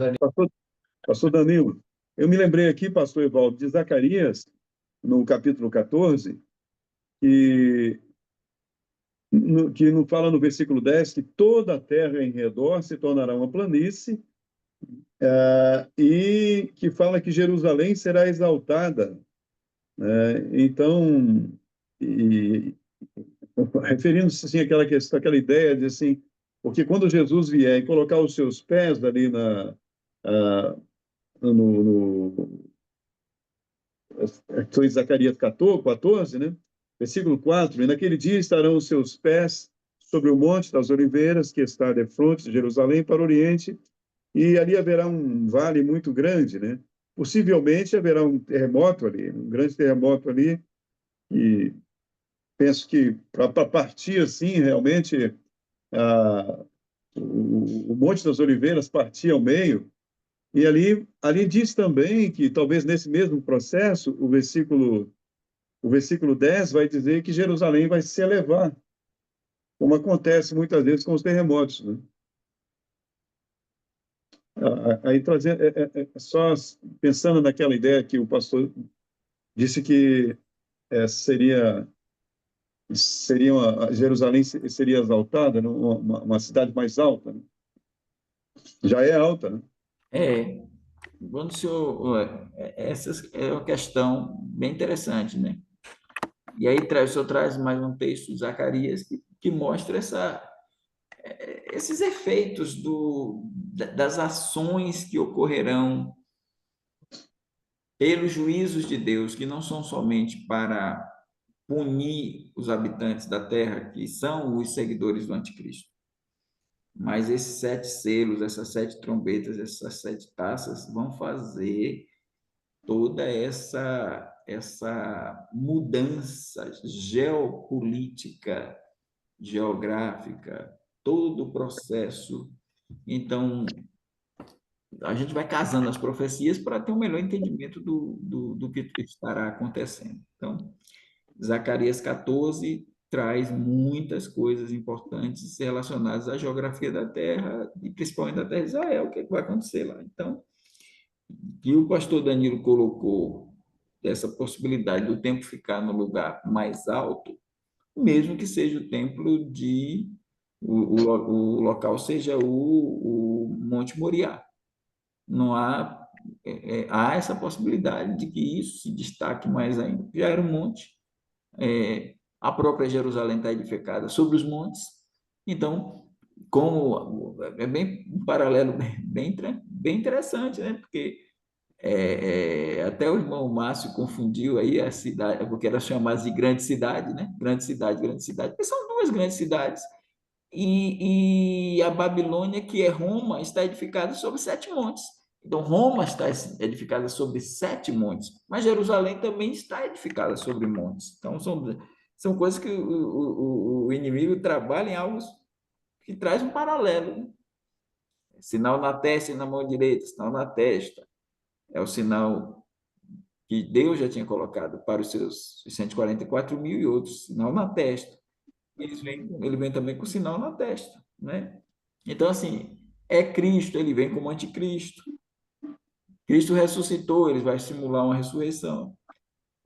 Pastor Danilo, eu me lembrei aqui, pastor Evaldo, de Zacarias, no capítulo 14, que não fala no versículo 10 que toda a terra em redor se tornará uma planície, e que fala que Jerusalém será exaltada. Então, referindo-se assim, àquela questão, àquela ideia de assim, porque quando Jesus vier e colocar os seus pés ali foi Zacarias 14, né? Versículo 4, e naquele dia estarão os seus pés sobre o monte das oliveiras, que está de frente de Jerusalém para o oriente, e ali haverá um vale muito grande, né? Possivelmente haverá um terremoto ali, um grande terremoto ali, e penso que para partir assim, realmente, o Monte das Oliveiras partir ao meio, e ali diz também que talvez nesse mesmo processo, o versículo 10 vai dizer que Jerusalém vai se elevar. como acontece muitas vezes com os terremotos, né? Aí trazendo, só pensando naquela ideia que o pastor disse que Jerusalém seria exaltada, né? Uma cidade mais alta, né? Já é alta, né? É, quando o senhor, essa é uma questão bem interessante, né? E aí o senhor traz mais um texto de Zacarias que mostra esses efeitos das ações que ocorrerão pelos juízos de Deus, que não são somente para punir os habitantes da terra, que são os seguidores do anticristo, mas esses 7 selos, essas 7 trombetas, essas 7 taças vão fazer toda essa mudança geopolítica, geográfica, todo o processo. Então, a gente vai casando as profecias para ter um melhor entendimento do que estará acontecendo. Então, Zacarias 14 traz muitas coisas importantes relacionadas à geografia da Terra, e principalmente da Terra de Israel, o que vai acontecer lá. Então, e o pastor Danilo colocou essa possibilidade do templo ficar no lugar mais alto, mesmo que seja o templo o local seja o Monte Moriá. Não há, há essa possibilidade de que isso se destaque mais ainda. Já era um monte, a própria Jerusalém está edificada sobre os montes, então, como é bem um paralelo bem interessante, né? Porque até o irmão Márcio confundiu aí a cidade, porque era chamada de grande cidade, né? Grande cidade, porque são 2 grandes cidades. E a Babilônia, que é Roma, está edificada sobre 7 montes. Então, Roma está edificada sobre 7 montes, mas Jerusalém também está edificada sobre montes. Então, são coisas que o inimigo trabalha em algo que traz um paralelo, né? Sinal na testa e na mão direita, sinal na testa. É o sinal que Deus já tinha colocado para os seus 144 mil e outros, sinal na testa. Ele vem também com sinal na testa, né? Então, assim, é Cristo, ele vem como anticristo. Cristo ressuscitou, ele vai simular uma ressurreição.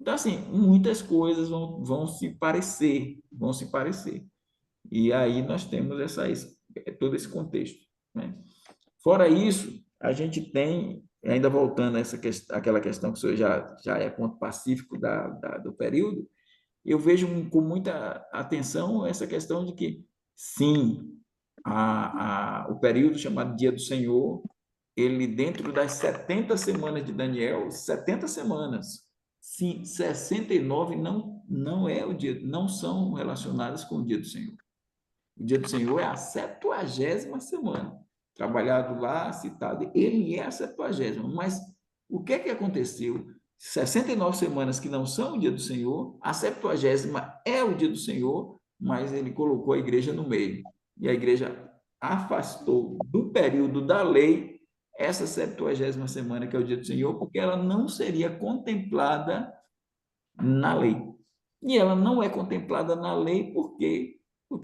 Então, assim, muitas coisas vão se parecer, vão se parecer. E aí nós temos todo esse contexto, né? Fora isso, a gente tem, ainda voltando a aquela questão que o senhor já é ponto pacífico do período, eu vejo com muita atenção essa questão de que, sim, o período chamado Dia do Senhor, ele dentro das 70 semanas de Daniel, 70 semanas, sim, 69 não é o dia, não são relacionadas com o Dia do Senhor. O Dia do Senhor é a 70ª semana, trabalhado lá, citado, ele é a 70ª, mas o que é que aconteceu? 69 semanas que não são o Dia do Senhor, a 70ª é o Dia do Senhor, mas ele colocou a igreja no meio. E a igreja afastou do período da lei essa 70ª semana, que é o Dia do Senhor, porque ela não seria contemplada na lei. E ela não é contemplada na lei porque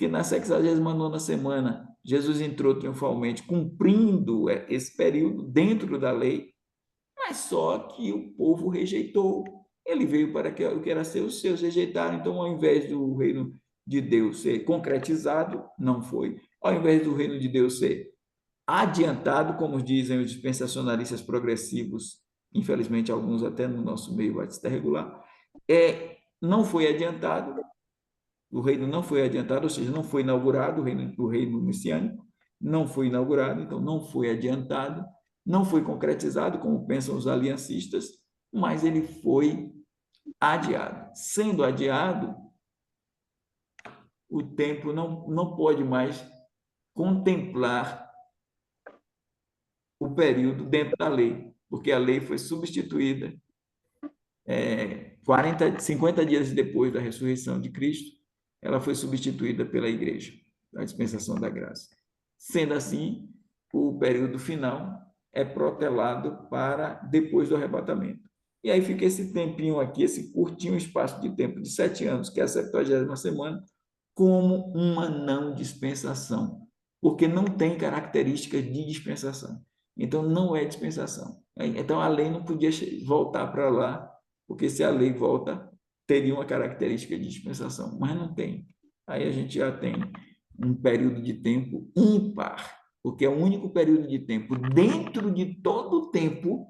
na 69ª semana Jesus entrou triunfalmente, cumprindo esse período dentro da lei, mas só que o povo rejeitou. Ele veio para o que era ser, os seus rejeitaram. Então, ao invés do reino de Deus ser concretizado, não foi. Ao invés do reino de Deus ser adiantado, como dizem os dispensacionalistas progressivos, infelizmente alguns até no nosso meio batista regular, não foi adiantado, o reino não foi adiantado, ou seja, não foi inaugurado, o reino messiânico não foi inaugurado, então não foi adiantado, não foi concretizado, como pensam os aliancistas, mas ele foi adiado. Sendo adiado, o templo não pode mais contemplar o período dentro da lei, porque a lei foi substituída 50 dias depois da ressurreição de Cristo, ela foi substituída pela igreja, a dispensação da graça. Sendo assim, o período final é protelado para depois do arrebatamento. E aí fica esse tempinho aqui, esse curtinho espaço de tempo de 7 anos, que é a 70ª semana, como uma não dispensação, porque não tem características de dispensação. Então, não é dispensação. Então, a lei não podia voltar para lá, porque se a lei volta, teria uma característica de dispensação, mas não tem. Aí a gente já tem um período de tempo ímpar, porque é o único período de tempo dentro de todo o tempo,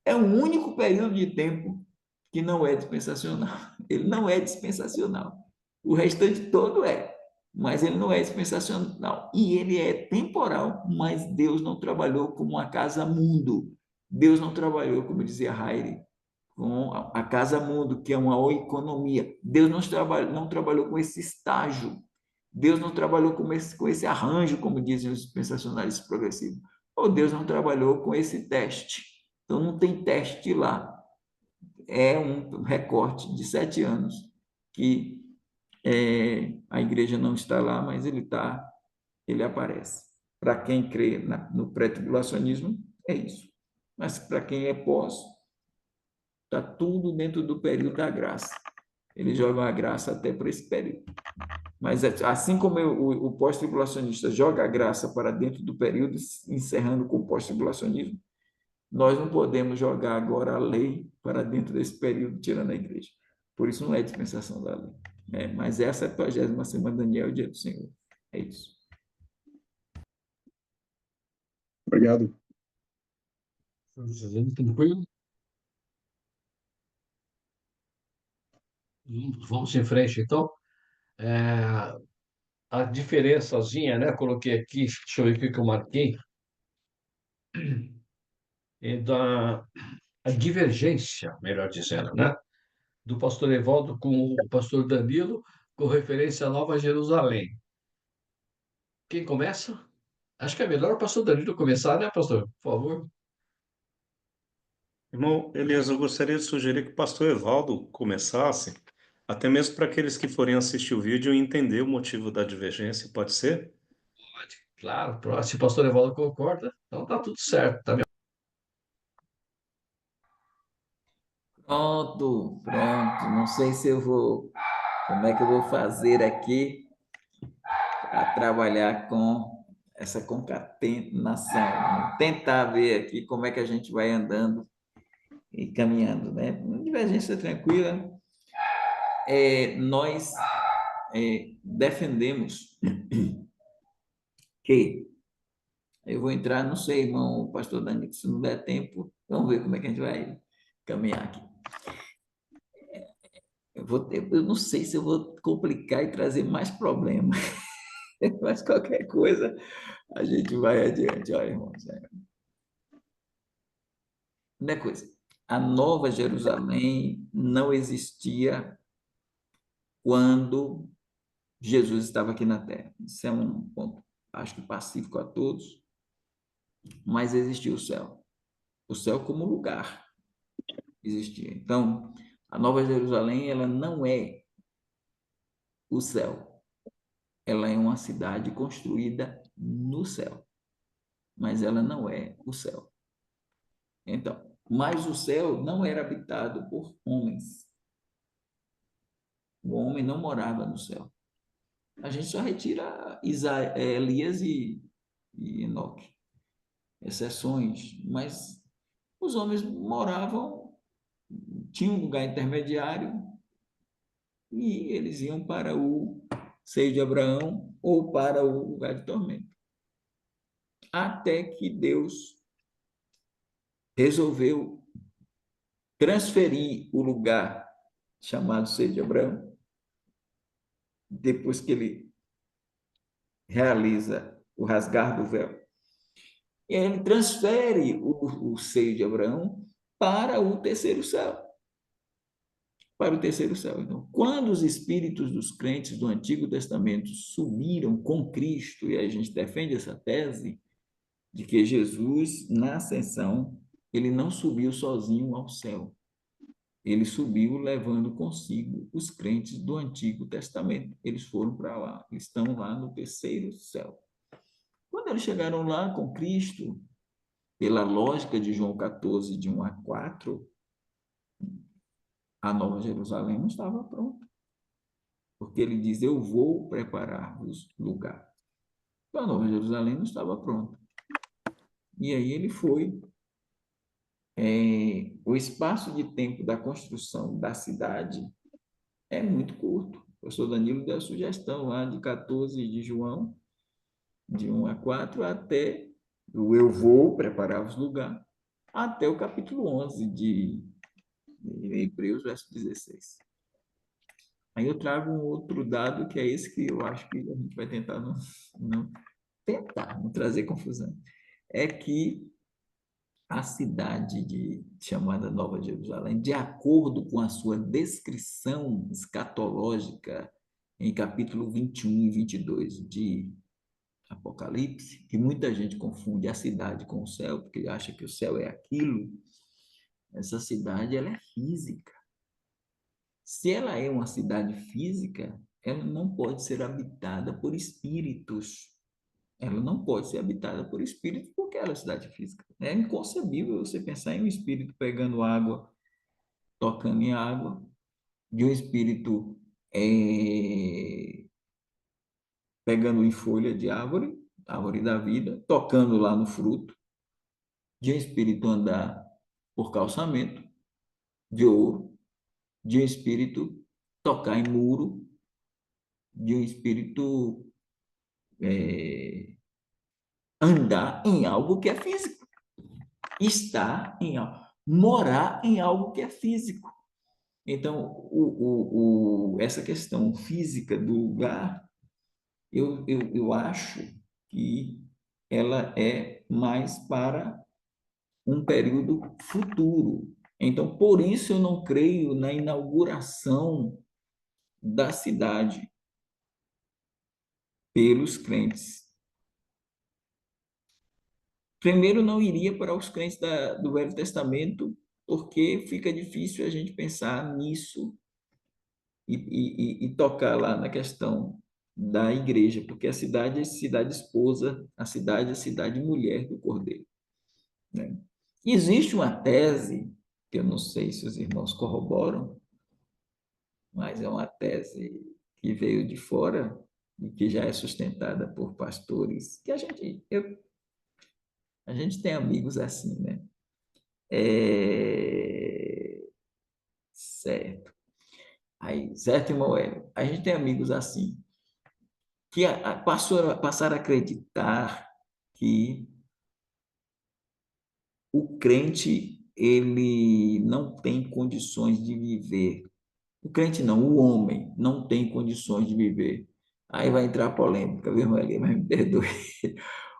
é o único período de tempo que não é dispensacional. Ele não é dispensacional. O restante todo é, mas ele não é dispensacional. E ele é temporal, mas Deus não trabalhou como uma casa-mundo. Deus não trabalhou, como dizia Heide, com a casa-mundo, que é uma oikonomia. Deus não trabalhou com esse estágio. Deus não trabalhou com esse arranjo, como dizem os dispensacionalistas progressivos. Ou Deus não trabalhou com esse teste. Então, não tem teste lá. É um recorte de 7 anos que a igreja não está lá, mas ele aparece. Para quem crê no pré-tribulacionismo, é isso. Mas para quem é pós, está tudo dentro do período da graça. Eles jogam a graça até por esse período. Mas assim como o pós-tribulacionista joga a graça para dentro do período, encerrando com o pós-tribulacionismo, nós não podemos jogar agora a lei para dentro desse período, tirando a igreja. Por isso não é dispensação da lei. Mas essa é a 70ª semana de Daniel, o dia do Senhor. É isso. Obrigado. Tranquilo? Vamos em frente, então. A diferençazinha, né? Coloquei aqui, deixa eu ver o que eu marquei. É a divergência, melhor dizendo, né? Do pastor Evaldo com o pastor Danilo, com referência à Nova Jerusalém. Quem começa? Acho que é melhor o pastor Danilo começar, né, pastor? Por favor. Irmão Elias, eu gostaria de sugerir que o pastor Evaldo começasse, até mesmo para aqueles que forem assistir o vídeo e entender o motivo da divergência, pode ser? Pode, claro. Se o pastor Evaldo concorda, então tá tudo certo, tá? Pronto. Não sei se eu vou, como é que eu vou fazer aqui para trabalhar com essa concatenação. Vamos tentar ver aqui como é que a gente vai andando e caminhando, né? Uma divergência tranquila. Nós defendemos que eu vou entrar, não sei, irmão, pastor Dani, se não der tempo, vamos ver como é que a gente vai caminhar aqui. Eu não sei se eu vou complicar e trazer mais problemas, mas qualquer coisa a gente vai adiante, olha, irmãos. Primeira coisa, a Nova Jerusalém não existia quando Jesus estava aqui na Terra. Isso é um ponto, acho que pacífico a todos, mas existia o céu. O céu como lugar existia. Então, a Nova Jerusalém, ela não é o céu. Ela é uma cidade construída no céu, mas ela não é o céu. Então, mas o céu não era habitado por homens. O homem não morava no céu. A gente só retira Elias e Enoque, exceções, mas os homens moravam, tinham um lugar intermediário e eles iam para o seio de Abraão ou para o lugar de tormento. Até que Deus resolveu transferir o lugar chamado seio de Abraão, depois que ele realiza o rasgar do véu. E aí ele transfere o seio de Abraão para o terceiro céu. Para o terceiro céu. Então, quando os espíritos dos crentes do Antigo Testamento subiram com Cristo, e a gente defende essa tese de que Jesus, na ascensão, ele não subiu sozinho ao céu. Ele subiu levando consigo os crentes do Antigo Testamento. Eles foram para lá, estão lá no terceiro céu. Quando eles chegaram lá com Cristo, pela lógica de João 14, de 1 a 4, a Nova Jerusalém não estava pronta. porque ele diz, eu vou preparar-vos lugar. Então, a Nova Jerusalém não estava pronta. E aí ele foi. O espaço de tempo da construção da cidade é muito curto. O professor Danilo deu a sugestão lá de 14 de João, de 1 a 4, até o eu vou preparar os lugares, até o capítulo 11 de Hebreus, verso 16. Aí eu trago um outro dado, que é esse que eu acho que a gente vai tentar não trazer confusão. É que a cidade chamada Nova Jerusalém, de acordo com a sua descrição escatológica em capítulo 21 e 22 de Apocalipse, que muita gente confunde a cidade com o céu, porque acha que o céu é aquilo, essa cidade ela é física. Se ela é uma cidade física, ela não pode ser habitada por espíritos. Ela não pode ser habitada por espíritos porque ela é cidade física. É inconcebível você pensar em um espírito pegando água, tocando em água, de um espírito pegando em folha de árvore, árvore da vida, tocando lá no fruto, de um espírito andar por calçamento de ouro, de um espírito tocar em muro, de um espírito andar em algo que é físico, estar em algo, morar em algo que é físico. Então, essa questão física do lugar, eu acho que ela é mais para um período futuro. Então, por isso eu não creio na inauguração da cidade pelos crentes. Primeiro, não iria para os crentes do Velho Testamento, porque fica difícil a gente pensar nisso e tocar lá na questão da igreja, porque a cidade é cidade esposa, a cidade é cidade mulher do Cordeiro, né? Existe uma tese, que eu não sei se os irmãos corroboram, mas é uma tese que veio de fora e que já é sustentada por pastores, que a gente tem amigos assim, né? Certo. Aí, certo, irmão Hélio? A gente tem amigos assim, que passaram a acreditar que o crente, ele não tem condições de viver. O crente não, o homem não tem condições de viver. Aí vai entrar polêmica, viu, irmão Hélio? Mas me perdoe.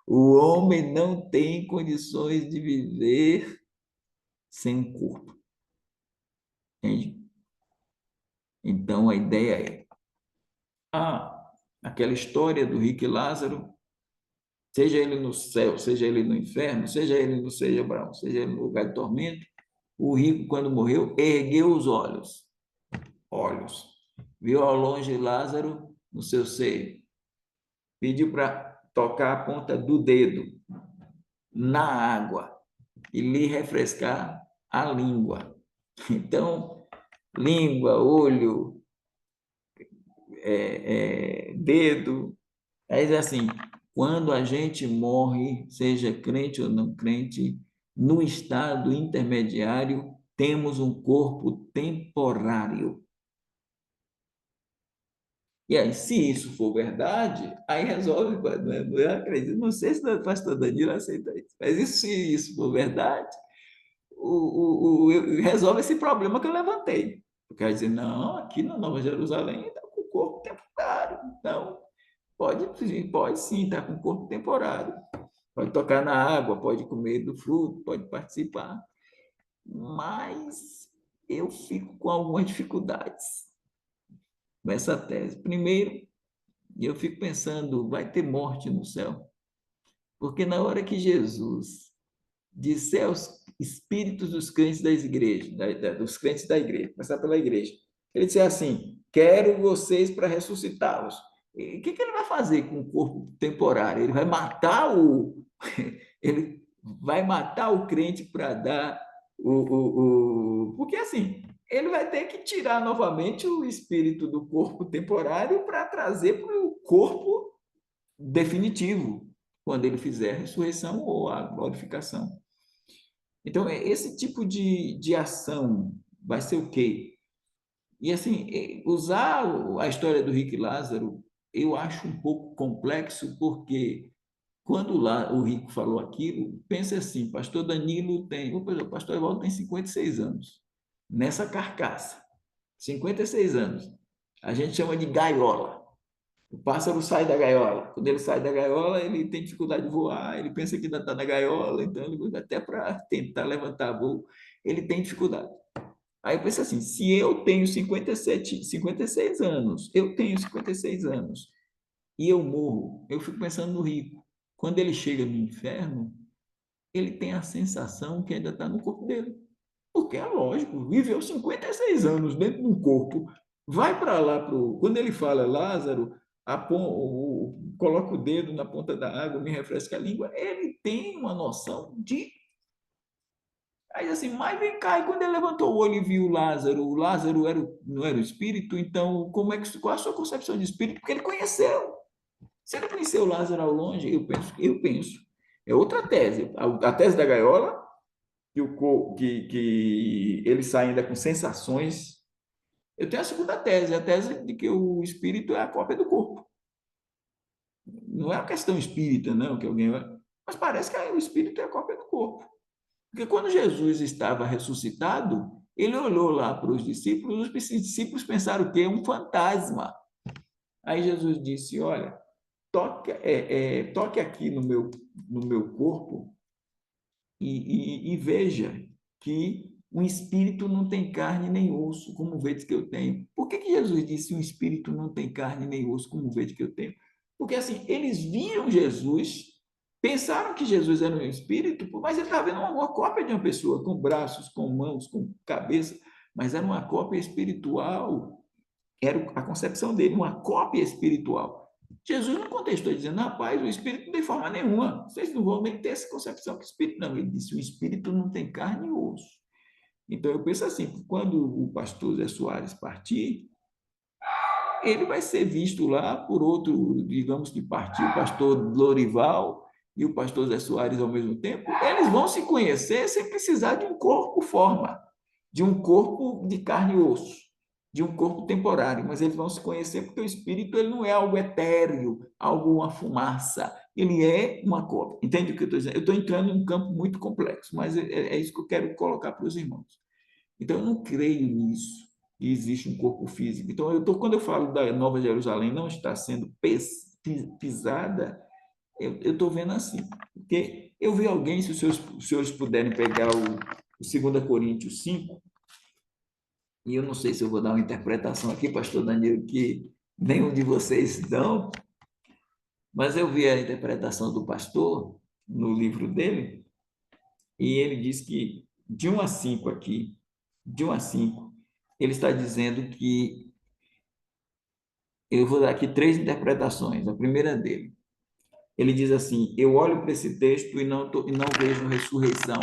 O homem não tem condições de viver sem um corpo. Entende? Então, a ideia é, aquela história do rico e Lázaro, seja ele no céu, seja ele no inferno, seja ele no seja Abraão, seja ele no lugar de tormento, o rico, quando morreu, ergueu os olhos, viu ao longe Lázaro no seu seio, pediu para tocar a ponta do dedo na água e lhe refrescar a língua. Então, língua, olho, dedo. É assim, quando a gente morre, seja crente ou não crente, no estado intermediário, temos um corpo temporário. E aí, se isso for verdade, aí resolve. Eu acredito, não sei se o pastor Danilo aceita isso, mas se isso for verdade, resolve esse problema que eu levantei. Quer dizer, não, aqui na Nova Jerusalém está com o corpo temporário. Então, pode sim estar com o corpo temporário. Pode tocar na água, pode comer do fruto, pode participar. Mas eu fico com algumas dificuldades nessa tese. Primeiro, eu fico pensando, vai ter morte no céu? Porque na hora que Jesus disser aos espíritos dos crentes das igrejas, dos crentes da igreja, começar pela igreja, ele disser assim, quero vocês para ressuscitá-los. O que ele vai fazer com o corpo temporário? Ele vai matar ele vai matar o crente para dar Porque assim, ele vai ter que tirar novamente o espírito do corpo temporário para trazer para o corpo definitivo, quando ele fizer a ressurreição ou a glorificação. Então, esse tipo de ação vai ser o quê? E assim, usar a história do rico e Lázaro, eu acho um pouco complexo, porque quando lá o rico falou aquilo, pensa assim, pastor Danilo tem, o pastor Evaldo tem 56 anos, nessa carcaça, 56 anos. A gente chama de gaiola. O pássaro sai da gaiola. Quando ele sai da gaiola, ele tem dificuldade de voar, ele pensa que ainda está na gaiola, então ele, até para tentar levantar voo, ele tem dificuldade. Aí eu penso assim, se eu tenho 56 anos, eu tenho 56 anos, e eu morro, eu fico pensando no rico. Quando ele chega no inferno, ele tem a sensação que ainda está no corpo dele. Porque é lógico, viveu 56 anos dentro de um corpo, vai para lá, quando ele fala, Lázaro, coloca o dedo na ponta da água, me refresca a língua, ele tem uma noção de... Aí assim, mas vem cá, e quando ele levantou o olho e viu o Lázaro não era o espírito, então qual a sua concepção de espírito? Porque ele conheceu. Se ele conheceu Lázaro ao longe, eu penso. É outra tese. A tese da gaiola, que ele sai ainda com sensações. Eu tenho a segunda tese, a tese de que o espírito é a cópia do corpo. Não é uma questão espírita, não, que alguém vai... Mas parece que o espírito é a cópia do corpo. Porque quando Jesus estava ressuscitado, ele olhou lá para os discípulos discípulos pensaram que é um fantasma. Aí Jesus disse, olha, toque aqui no meu corpo e veja que um espírito não tem carne nem osso, como vede que eu tenho. Por que Jesus disse um espírito não tem carne nem osso, como vede que eu tenho? Porque assim, eles viram Jesus, pensaram que Jesus era um espírito, mas ele estava vendo uma cópia de uma pessoa, com braços, com mãos, com cabeça, mas era uma cópia espiritual. Era a concepção dele, uma cópia espiritual. Jesus não contestou dizendo, rapaz, o espírito não tem forma nenhuma. Vocês não vão nem ter essa concepção que o espírito não. Ele disse, o espírito não tem carne e osso. Então, eu penso assim, quando o pastor Zé Soares partir, ele vai ser visto lá por outro, digamos que partiu o pastor Lorival e o pastor Zé Soares ao mesmo tempo. Eles vão se conhecer sem precisar de um corpo forma, de um corpo de carne e osso, de um corpo temporário, mas eles vão se conhecer porque o espírito ele não é algo etéreo, algo uma fumaça, ele é uma cópia. Entende o que eu estou dizendo? Eu estou entrando em um campo muito complexo, mas é isso que eu quero colocar para os irmãos. Então, eu não creio nisso, que existe um corpo físico. Então, quando eu falo da Nova Jerusalém não está sendo pisada, eu estou vendo assim, porque eu vi alguém, se os senhores puderem pegar o 2 Coríntios 5, e eu não sei se eu vou dar uma interpretação aqui, pastor Danilo, que nenhum de vocês dão, mas eu vi a interpretação do pastor no livro dele, e ele diz que de 1 a 5 aqui, de 1 a 5, ele está dizendo que, eu vou dar aqui 3 interpretações, a primeira dele, ele diz assim, eu olho para esse texto e não vejo ressurreição.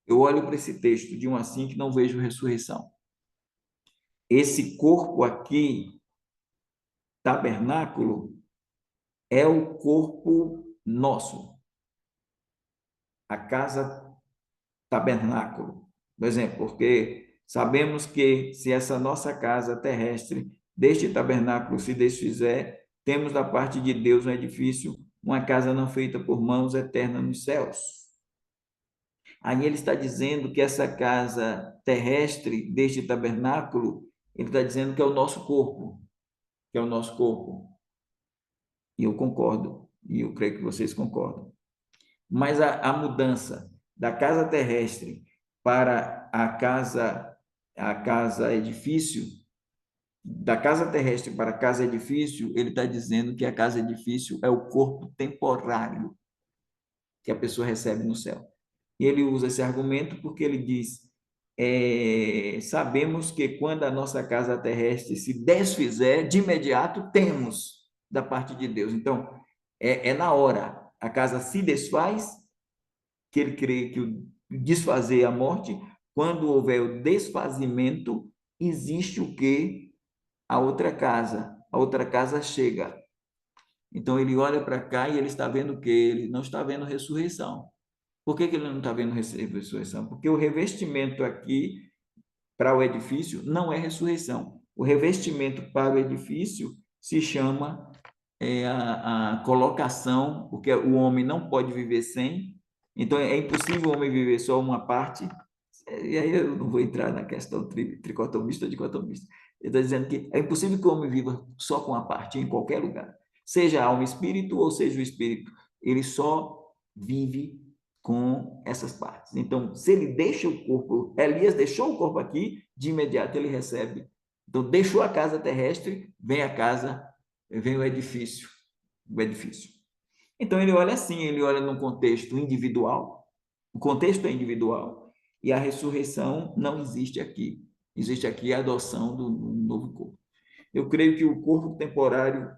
Eu olho para esse texto de 1 a 5 e não vejo ressurreição. Esse corpo aqui, tabernáculo, é o corpo nosso. A casa tabernáculo. Por exemplo, porque sabemos que se essa nossa casa terrestre, deste tabernáculo se desfizer, temos da parte de Deus um edifício, uma casa não feita por mãos, eterna nos céus. Aí ele está dizendo que essa casa terrestre deste tabernáculo, ele está dizendo que é o nosso corpo, que é o nosso corpo. E eu concordo, e eu creio que vocês concordam. Mas a mudança da casa terrestre para a casa edifício, da casa terrestre para a casa edifício, ele está dizendo que a casa edifício é o corpo temporário que a pessoa recebe no céu. E ele usa esse argumento porque ele diz, sabemos que quando a nossa casa terrestre se desfizer, de imediato temos da parte de Deus. Então, na hora, a casa se desfaz, que ele crê que desfazer a morte, quando houver o desfazimento, existe o quê? A outra casa chega. Então ele olha para cá e ele está vendo o quê? Ele não está vendo ressurreição. Por que ele não está vendo ressurreição? Porque o revestimento aqui para o edifício não é ressurreição. O revestimento para o edifício se chama a colocação, porque o homem não pode viver sem, então é impossível o homem viver só uma parte, e aí eu não vou entrar na questão tricotomista ou dicotomista. Ele está dizendo que é impossível que o homem viva só com uma parte, em qualquer lugar. Seja a alma e espírito, ou seja o espírito, ele só vive com essas partes. Então, se ele deixa o corpo, Elias deixou o corpo aqui, de imediato ele recebe. Então, deixou a casa terrestre, vem a casa, vem o edifício. Então, ele olha assim, ele olha num contexto individual, o contexto é individual, e a ressurreição não existe aqui. Existe aqui a adoção do novo corpo. Eu creio que o corpo temporário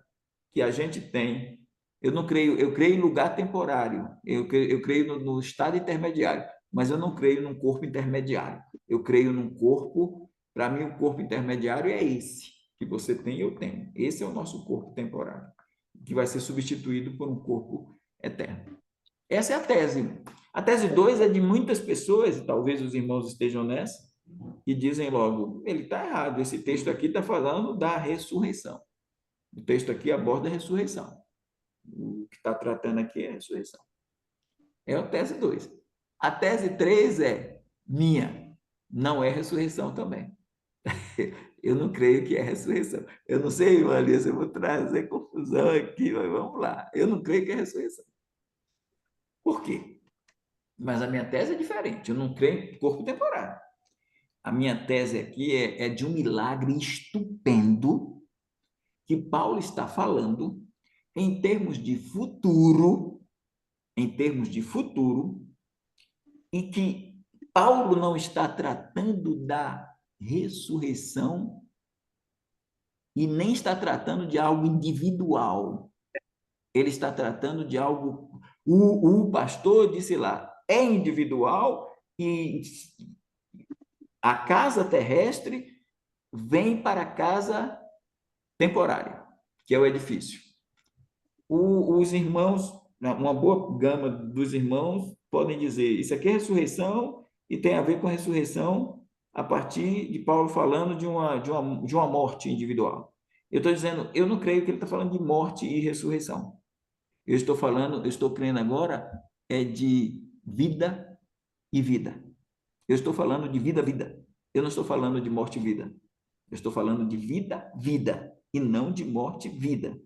que a gente tem, eu creio em lugar temporário, eu creio no estado intermediário, mas eu não creio num corpo intermediário. Eu creio num corpo, para mim o corpo intermediário é esse, que você tem e eu tenho. Esse é o nosso corpo temporário, que vai ser substituído por um corpo eterno. Essa é a tese. A tese 2 é de muitas pessoas, e talvez os irmãos estejam nessa, e dizem logo, ele está errado, esse texto aqui está falando da ressurreição. O texto aqui aborda a ressurreição. O que está tratando aqui é a ressurreição. É a tese 2. A tese 3 é minha. Não é ressurreição também. Eu não creio que é ressurreição. Eu não sei, irmã Alice, eu vou trazer confusão aqui, mas vamos lá. Eu não creio que é ressurreição. Por quê? Mas a minha tese é diferente. Eu não creio em corpo temporário. A minha tese aqui é de um milagre estupendo que Paulo está falando em termos de futuro, e que Paulo não está tratando da ressurreição e nem está tratando de algo individual. Ele está tratando de algo... O pastor disse lá, é individual e a casa terrestre vem para a casa temporária, que é o edifício. Os irmãos, uma boa gama dos irmãos podem dizer, isso aqui é ressurreição e tem a ver com ressurreição a partir de Paulo falando de uma morte individual. Eu estou dizendo, eu não creio que ele está falando de morte e ressurreição. Eu estou crendo agora de vida e vida. Eu estou falando de vida, vida. Eu não estou falando de morte e vida. Eu estou falando de vida, vida, e não de morte, vida.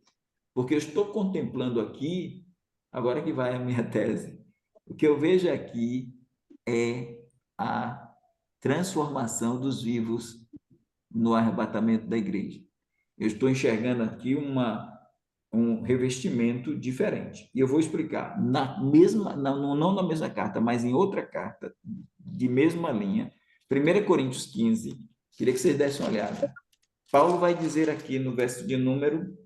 Porque eu estou contemplando aqui, agora que vai a minha tese, o que eu vejo aqui é a transformação dos vivos no arrebatamento da igreja. Eu estou enxergando aqui um revestimento diferente. E eu vou explicar. Não na mesma carta, mas em outra carta, de mesma linha, 1 Coríntios 15, queria que vocês dessem uma olhada. Paulo vai dizer aqui no verso de número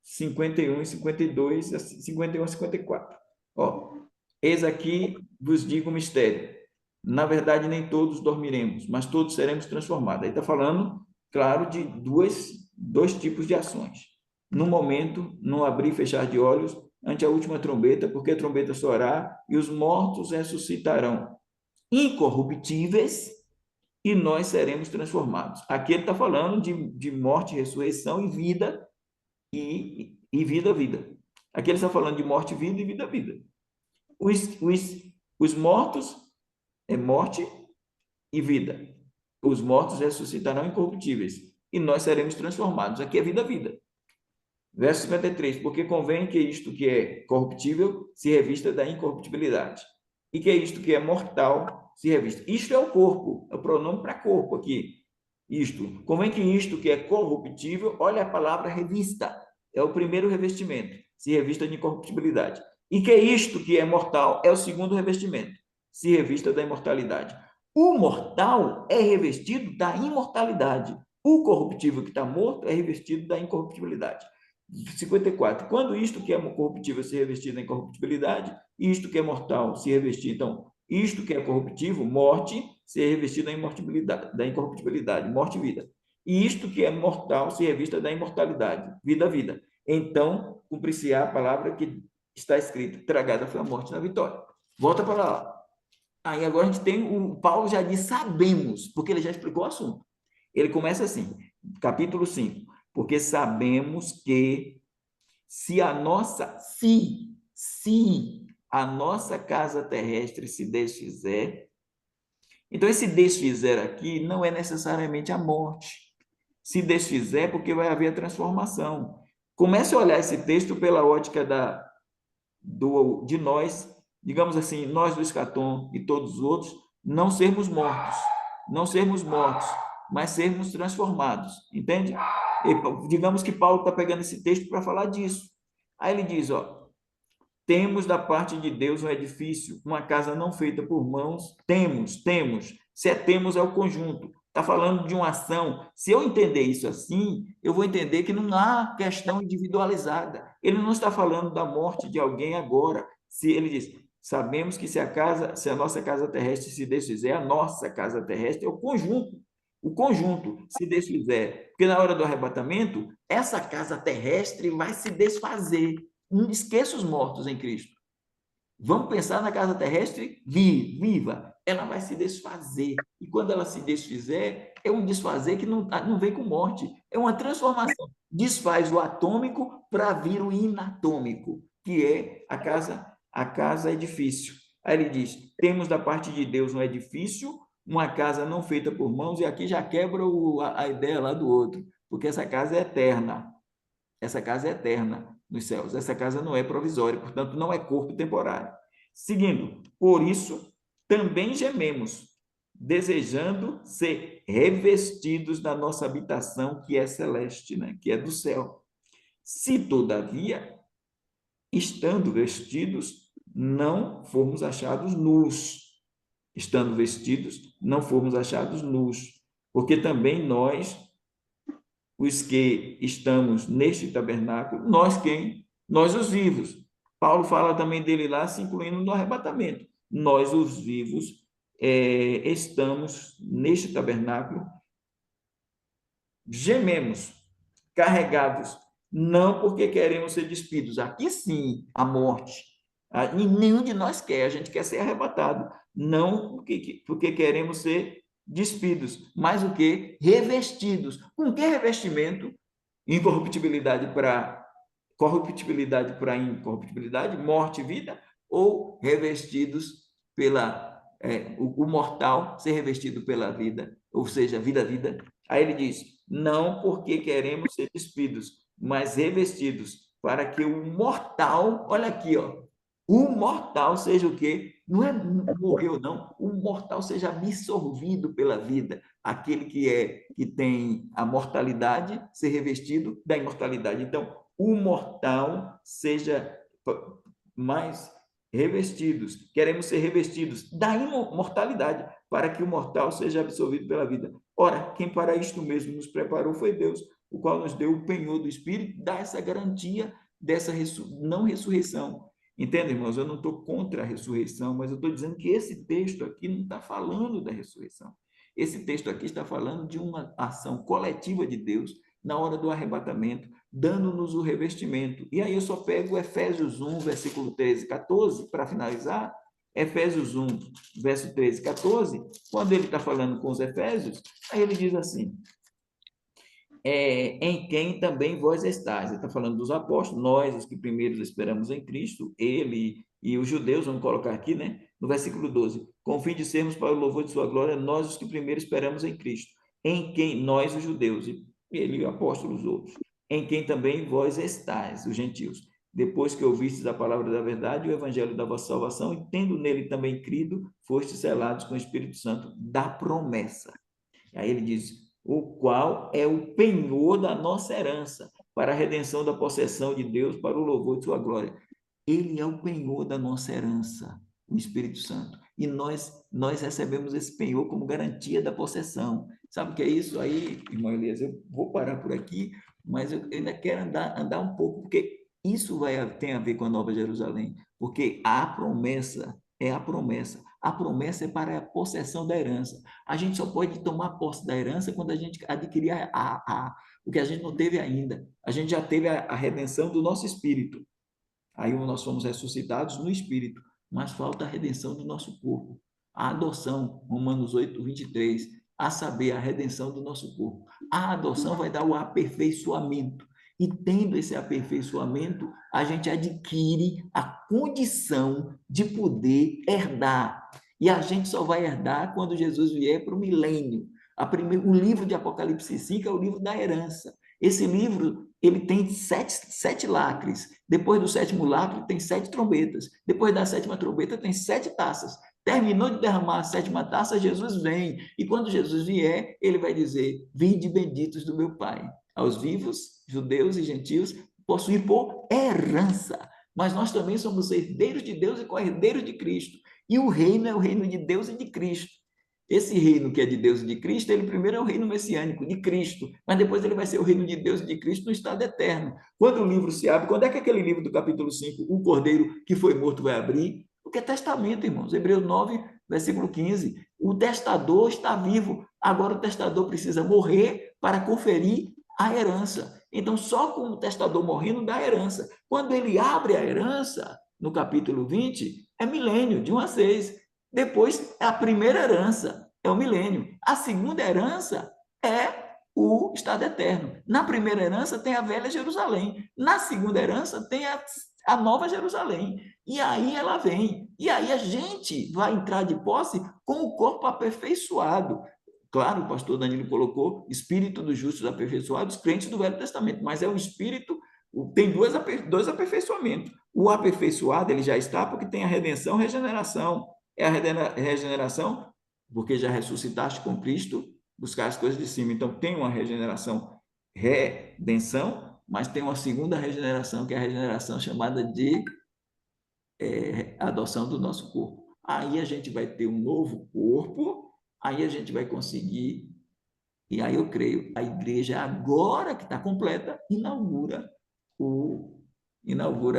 51 e 52, 51 a 54. Eis aqui vos digo um mistério. Na verdade, nem todos dormiremos, mas todos seremos transformados. Aí está falando, claro, de dois tipos de ações. No momento, no abrir e fechar de olhos, ante a última trombeta, porque a trombeta soará e os mortos ressuscitarão incorruptíveis e nós seremos transformados. Aqui ele está falando de morte, ressurreição e vida, e vida, vida. Aqui ele está falando de morte, vida e vida, vida. Os mortos é morte e vida. Os mortos ressuscitarão incorruptíveis e nós seremos transformados. Aqui é vida, vida. Verso 53, porque convém que isto que é corruptível se revista da incorruptibilidade, e que isto que é mortal se revista. Isto é o corpo, é o pronome para corpo aqui. Isto. Convém que isto que é corruptível, olha a palavra revista, é o primeiro revestimento, se revista de incorruptibilidade. E que isto que é mortal é o segundo revestimento, se revista da imortalidade. O mortal é revestido da imortalidade. O corruptível que está morto é revestido da incorruptibilidade. 54. Quando isto que é corruptível se revestir da incorruptibilidade, e isto que é mortal se revestir, então, Isto que é corruptível, morte, ser revestido da incorruptibilidade, morte e vida. E isto que é mortal, se revista da imortalidade, vida, vida. Então, cumprir-se-á a palavra que está escrita, tragada foi a morte na vitória. Volta para lá. Aí agora a gente tem, o Paulo já diz, sabemos, porque ele já explicou o assunto. Ele começa assim, capítulo 5, porque sabemos que se a nossa casa terrestre se desfizer, então esse desfizer aqui não é necessariamente a morte. Se desfizer, porque vai haver a transformação. Comece a olhar esse texto pela ótica de nós, digamos assim, nós do Escatom e todos os outros, não sermos mortos, mas sermos transformados, entende? E, digamos que Paulo está pegando esse texto para falar disso. Aí ele diz, ó, temos da parte de Deus um edifício, uma casa não feita por mãos, temos. Se temos é o conjunto. Está falando de uma ação. Se eu entender isso assim, eu vou entender que não há questão individualizada. Ele não está falando da morte de alguém agora. Se ele diz, sabemos que se a nossa casa terrestre se desfizer, a nossa casa terrestre é o conjunto. O conjunto se desfizer. Porque na hora do arrebatamento, essa casa terrestre vai se desfazer. Não esqueça os mortos em Cristo. Vamos pensar na casa terrestre viva. Ela vai se desfazer. E quando ela se desfizer, é um desfazer que não vem com morte. É uma transformação. Desfaz o atômico para vir o inatômico, que é a casa edifício. Aí ele diz, temos da parte de Deus um edifício, uma casa não feita por mãos, e aqui já quebra a ideia lá do outro, porque essa casa é eterna. Essa casa é eterna nos céus. Essa casa não é provisória, portanto, não é corpo temporário. Seguindo, por isso, também gememos, desejando ser revestidos da nossa habitação, que é celeste, né? Que é do céu. Se, todavia, estando vestidos, não formos achados nus. Estando vestidos, não formos achados nus. Porque também nós, os que estamos neste tabernáculo, nós quem? Nós os vivos. Paulo fala também dele lá, se incluindo no arrebatamento. Nós, os vivos, estamos neste tabernáculo, gememos, carregados, não porque queremos ser despidos. Aqui sim, a morte. E nenhum de nós quer, a gente quer ser arrebatado. Não porque queremos ser despidos, mas o que? Revestidos. Com que revestimento? Incorruptibilidade para corruptibilidade para incorruptibilidade, morte e vida, ou revestidos o mortal ser revestido pela vida, ou seja, vida. Aí ele diz, não porque queremos ser despidos, mas revestidos, para que o mortal, olha aqui, ó, o mortal seja o quê? Não é morreu, não. O mortal seja absorvido pela vida. Aquele que tem a mortalidade ser revestido da imortalidade. Então, o mortal seja mais revestidos. Queremos ser revestidos da imortalidade, para que o mortal seja absorvido pela vida. Ora, quem para isto mesmo nos preparou foi Deus, o qual nos deu o penhor do Espírito, dá essa garantia dessa não ressurreição. Entende, irmãos? Eu não estou contra a ressurreição, mas eu estou dizendo que esse texto aqui não está falando da ressurreição. Esse texto aqui está falando de uma ação coletiva de Deus na hora do arrebatamento, dando-nos o revestimento. E aí eu só pego Efésios 1, versículo 13 e 14, para finalizar. Efésios 1, verso 13 e 14, quando ele está falando com os Efésios, aí ele diz assim, em quem também vós estáis. Ele está falando dos apóstolos, nós, os que primeiros esperamos em Cristo, ele e os judeus, vamos colocar aqui, né? No versículo 12, com o fim de sermos para o louvor de sua glória, nós, os que primeiro esperamos em Cristo, em quem nós, os judeus, e ele e o apóstolo, os outros, em quem também vós estáis, os gentios, depois que ouvistes a palavra da verdade, o evangelho da vossa salvação, e tendo nele também crido, fostes selados com o Espírito Santo da promessa. Aí ele diz, o qual é o penhor da nossa herança, para a redenção da possessão de Deus, para o louvor de sua glória. Ele é o penhor da nossa herança, o Espírito Santo. E nós recebemos esse penhor como garantia da possessão. Sabe o que é isso aí, irmão Elias? Eu vou parar por aqui, mas eu ainda quero andar um pouco, porque isso tem a ver com a Nova Jerusalém, porque a promessa é a promessa. A promessa é para a possessão da herança. A gente só pode tomar posse da herança quando a gente adquirir o que a gente não teve ainda. A gente já teve a redenção do nosso espírito. Aí nós fomos ressuscitados no espírito, mas falta a redenção do nosso corpo. A adoção, Romanos 8, 23, a saber, a redenção do nosso corpo. A adoção vai dar o aperfeiçoamento. E tendo esse aperfeiçoamento, a gente adquire a condição de poder herdar. E a gente só vai herdar quando Jesus vier para o milênio. O livro de Apocalipse 5 é o livro da herança. Esse livro, ele tem sete lacres. Depois do sétimo lacre, tem 7 trombetas. Depois da 7ª trombeta, tem 7 taças. Terminou de derramar a 7ª taça, Jesus vem. E quando Jesus vier, ele vai dizer: vinde benditos do meu Pai. Aos vivos, judeus e gentios, possuir por herança. Mas nós também somos herdeiros de Deus e co-herdeiros de Cristo. E o reino é o reino de Deus e de Cristo. Esse reino que é de Deus e de Cristo, ele primeiro é o reino messiânico de Cristo, mas depois ele vai ser o reino de Deus e de Cristo no estado eterno. Quando o livro se abre, quando é que aquele livro do capítulo 5, o cordeiro que foi morto vai abrir? Porque é testamento, irmãos. Hebreus 9, versículo 15. O testador está vivo. Agora o testador precisa morrer para conferir a herança. Então, só com o testador morrendo dá herança. Quando ele abre a herança, no capítulo 20, é milênio, de 1 a 6. Depois, a primeira herança é o milênio. A segunda herança é o estado eterno. Na primeira herança tem a velha Jerusalém. Na segunda herança tem a nova Jerusalém. E aí ela vem. E aí a gente vai entrar de posse com o corpo aperfeiçoado. Claro, o pastor Danilo colocou espírito dos justos aperfeiçoados, crentes do Velho Testamento, mas é um espírito, tem dois aperfeiçoamentos. O aperfeiçoado, ele já está porque tem a redenção e regeneração. É a regeneração porque já ressuscitaste com Cristo, buscar as coisas de cima. Então, tem uma regeneração, redenção, mas tem uma segunda regeneração, que é a regeneração chamada de adoção do nosso corpo. Aí a gente vai ter um novo corpo, aí a gente vai conseguir, e aí eu creio, a igreja agora que está completa, inaugura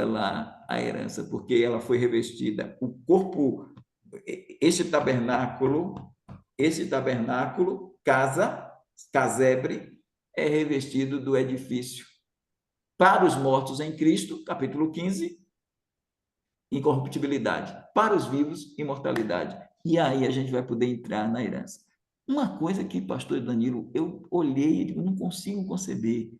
lá a herança, porque ela foi revestida, o corpo, esse tabernáculo, casebre, é revestido do edifício para os mortos em Cristo, capítulo 15, incorruptibilidade, para os vivos, imortalidade. E aí a gente vai poder entrar na herança. Uma coisa que, pastor Danilo, eu olhei e digo, não consigo conceber.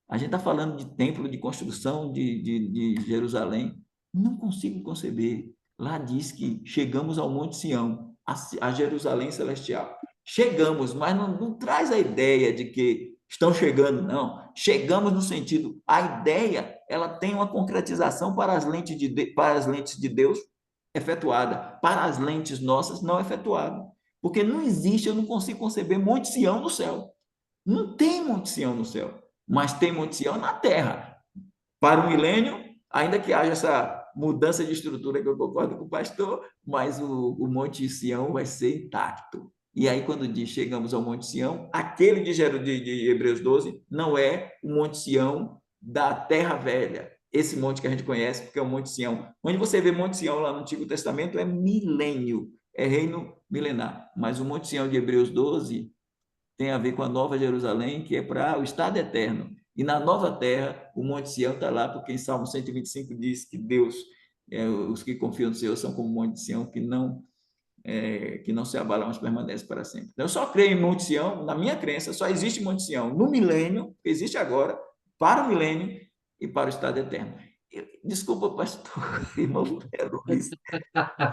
A gente está falando de templo, de construção de Jerusalém. Não consigo conceber. Lá diz que chegamos ao Monte Sião, a Jerusalém celestial. Chegamos, mas não traz a ideia de que estão chegando, não. Chegamos no sentido, a ideia, ela tem uma concretização para as lentes de Deus efetuada, para as lentes nossas não efetuada. Porque não existe, eu não consigo conceber Monte Sião no céu. Não tem Monte Sião no céu, mas tem Monte Sião na terra. Para o milênio, ainda que haja essa mudança de estrutura, que eu concordo com o pastor, mas o Monte Sião vai ser intacto. E aí, quando diz chegamos ao Monte Sião, aquele de Hebreus 12 não é o Monte Sião da Terra Velha, esse monte que a gente conhece, porque é o Monte Sião. Onde você vê Monte Sião lá no Antigo Testamento é milênio, é reino milenar. Mas o Monte Sião de Hebreus 12 tem a ver com a Nova Jerusalém, que é para o estado eterno. E na nova terra, o Monte Sião está lá, porque em Salmo 125 diz que Deus, os que confiam no Senhor são como o Monte Sião, que não se abalam, mas permanece para sempre. Então, eu só creio em Monte Sião, na minha crença, só existe Monte Sião no milênio, que existe agora, para o milênio e para o estado eterno. Desculpa, pastor, irmão Luiz,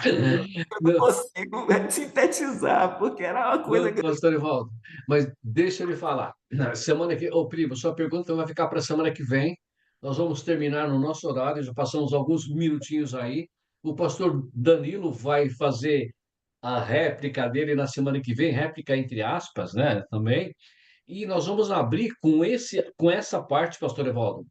eu não consigo sintetizar, porque era uma coisa que... Pastor Evaldo, mas deixa eu lhe falar. Na semana que... Ô, primo, sua pergunta vai ficar para a semana que vem. Nós vamos terminar no nosso horário, já passamos alguns minutinhos aí. O pastor Danilo vai fazer a réplica dele na semana que vem, réplica entre aspas, né, também. E nós vamos abrir com essa parte, pastor Evaldo,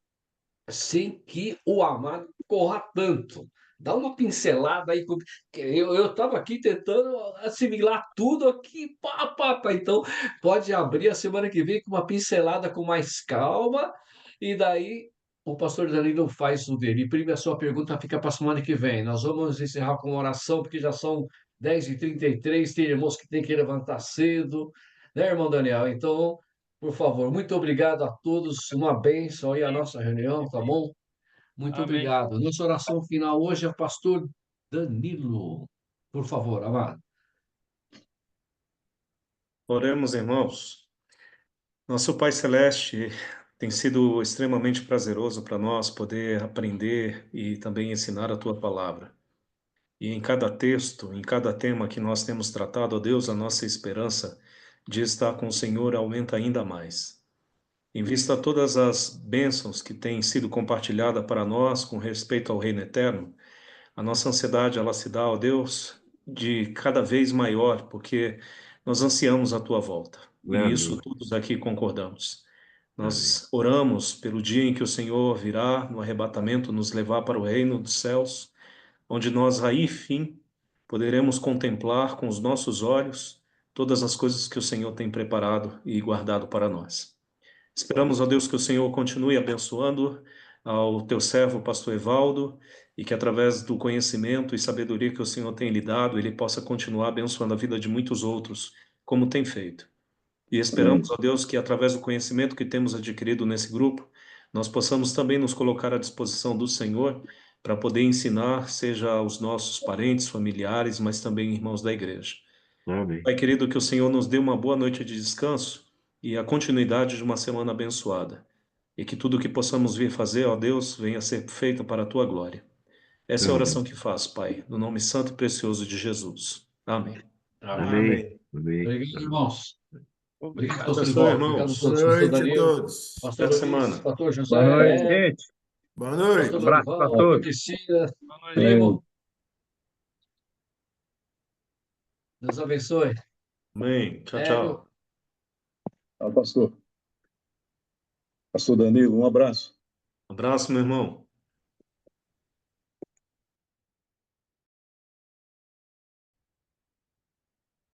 sem que o amado corra tanto. Dá uma pincelada aí. Eu estava aqui tentando assimilar tudo aqui. Pá. Então, pode abrir a semana que vem com uma pincelada com mais calma. E daí, o pastor Danilo faz o dele. Prime, a sua pergunta fica para a semana que vem. Nós vamos encerrar com uma oração, porque já são 10h33, tem irmãos que têm que levantar cedo, né, irmão Daniel? Então, por favor, muito obrigado a todos, uma bênção aí a nossa reunião, tá bom? Muito Amém. obrigado. Nossa oração final hoje é o pastor Danilo. Por favor, amado. Oremos, irmãos. Nosso Pai Celeste, tem sido extremamente prazeroso para nós poder aprender e também ensinar a Tua palavra. E em cada texto, em cada tema que nós temos tratado, ó Deus, a nossa esperança de estar com o Senhor aumenta ainda mais. Em vista a todas as bênçãos que têm sido compartilhadas para nós com respeito ao Reino Eterno, a nossa ansiedade, ela se dá, ó Deus, de cada vez maior, porque nós ansiamos a Tua volta. E isso Amém. todos aqui concordamos. Amém. Nós oramos pelo dia em que o Senhor virá no arrebatamento nos levar para o reino dos céus, onde nós aí, fim, poderemos contemplar com os nossos olhos todas as coisas que o Senhor tem preparado e guardado para nós. Esperamos, ó Deus, que o Senhor continue abençoando ao teu servo, pastor Evaldo, e que através do conhecimento e sabedoria que o Senhor tem lhe dado, ele possa continuar abençoando a vida de muitos outros, como tem feito. E esperamos, ó Deus, que através do conhecimento que temos adquirido nesse grupo, nós possamos também nos colocar à disposição do Senhor para poder ensinar, seja aos nossos parentes, familiares, mas também irmãos da igreja. Amém. Pai querido, que o Senhor nos dê uma boa noite de descanso e a continuidade de uma semana abençoada. E que tudo o que possamos vir fazer, ó Deus, venha a ser feito para a tua glória. Essa é a Amém. oração que faço, Pai, no nome santo e precioso de Jesus. Amém. Amém. Amém. Amém. Obrigado, irmãos. Obrigado, Obrigado. pastor Abençoe, Ivaldo. Obrigado a irmãos. Boa todos. Pastor noite a Danilo, todos. pastor Até Luiz, semana. pastor Boa noite, José, gente. Boa noite. pastor Abraço para Dorival, pastor todos. Priscila, Boa noite. primo. Deus abençoe. Amém. Tchau, Hélio. tchau. Tchau, pastor. Pastor Danilo, um abraço. Abraço, meu irmão.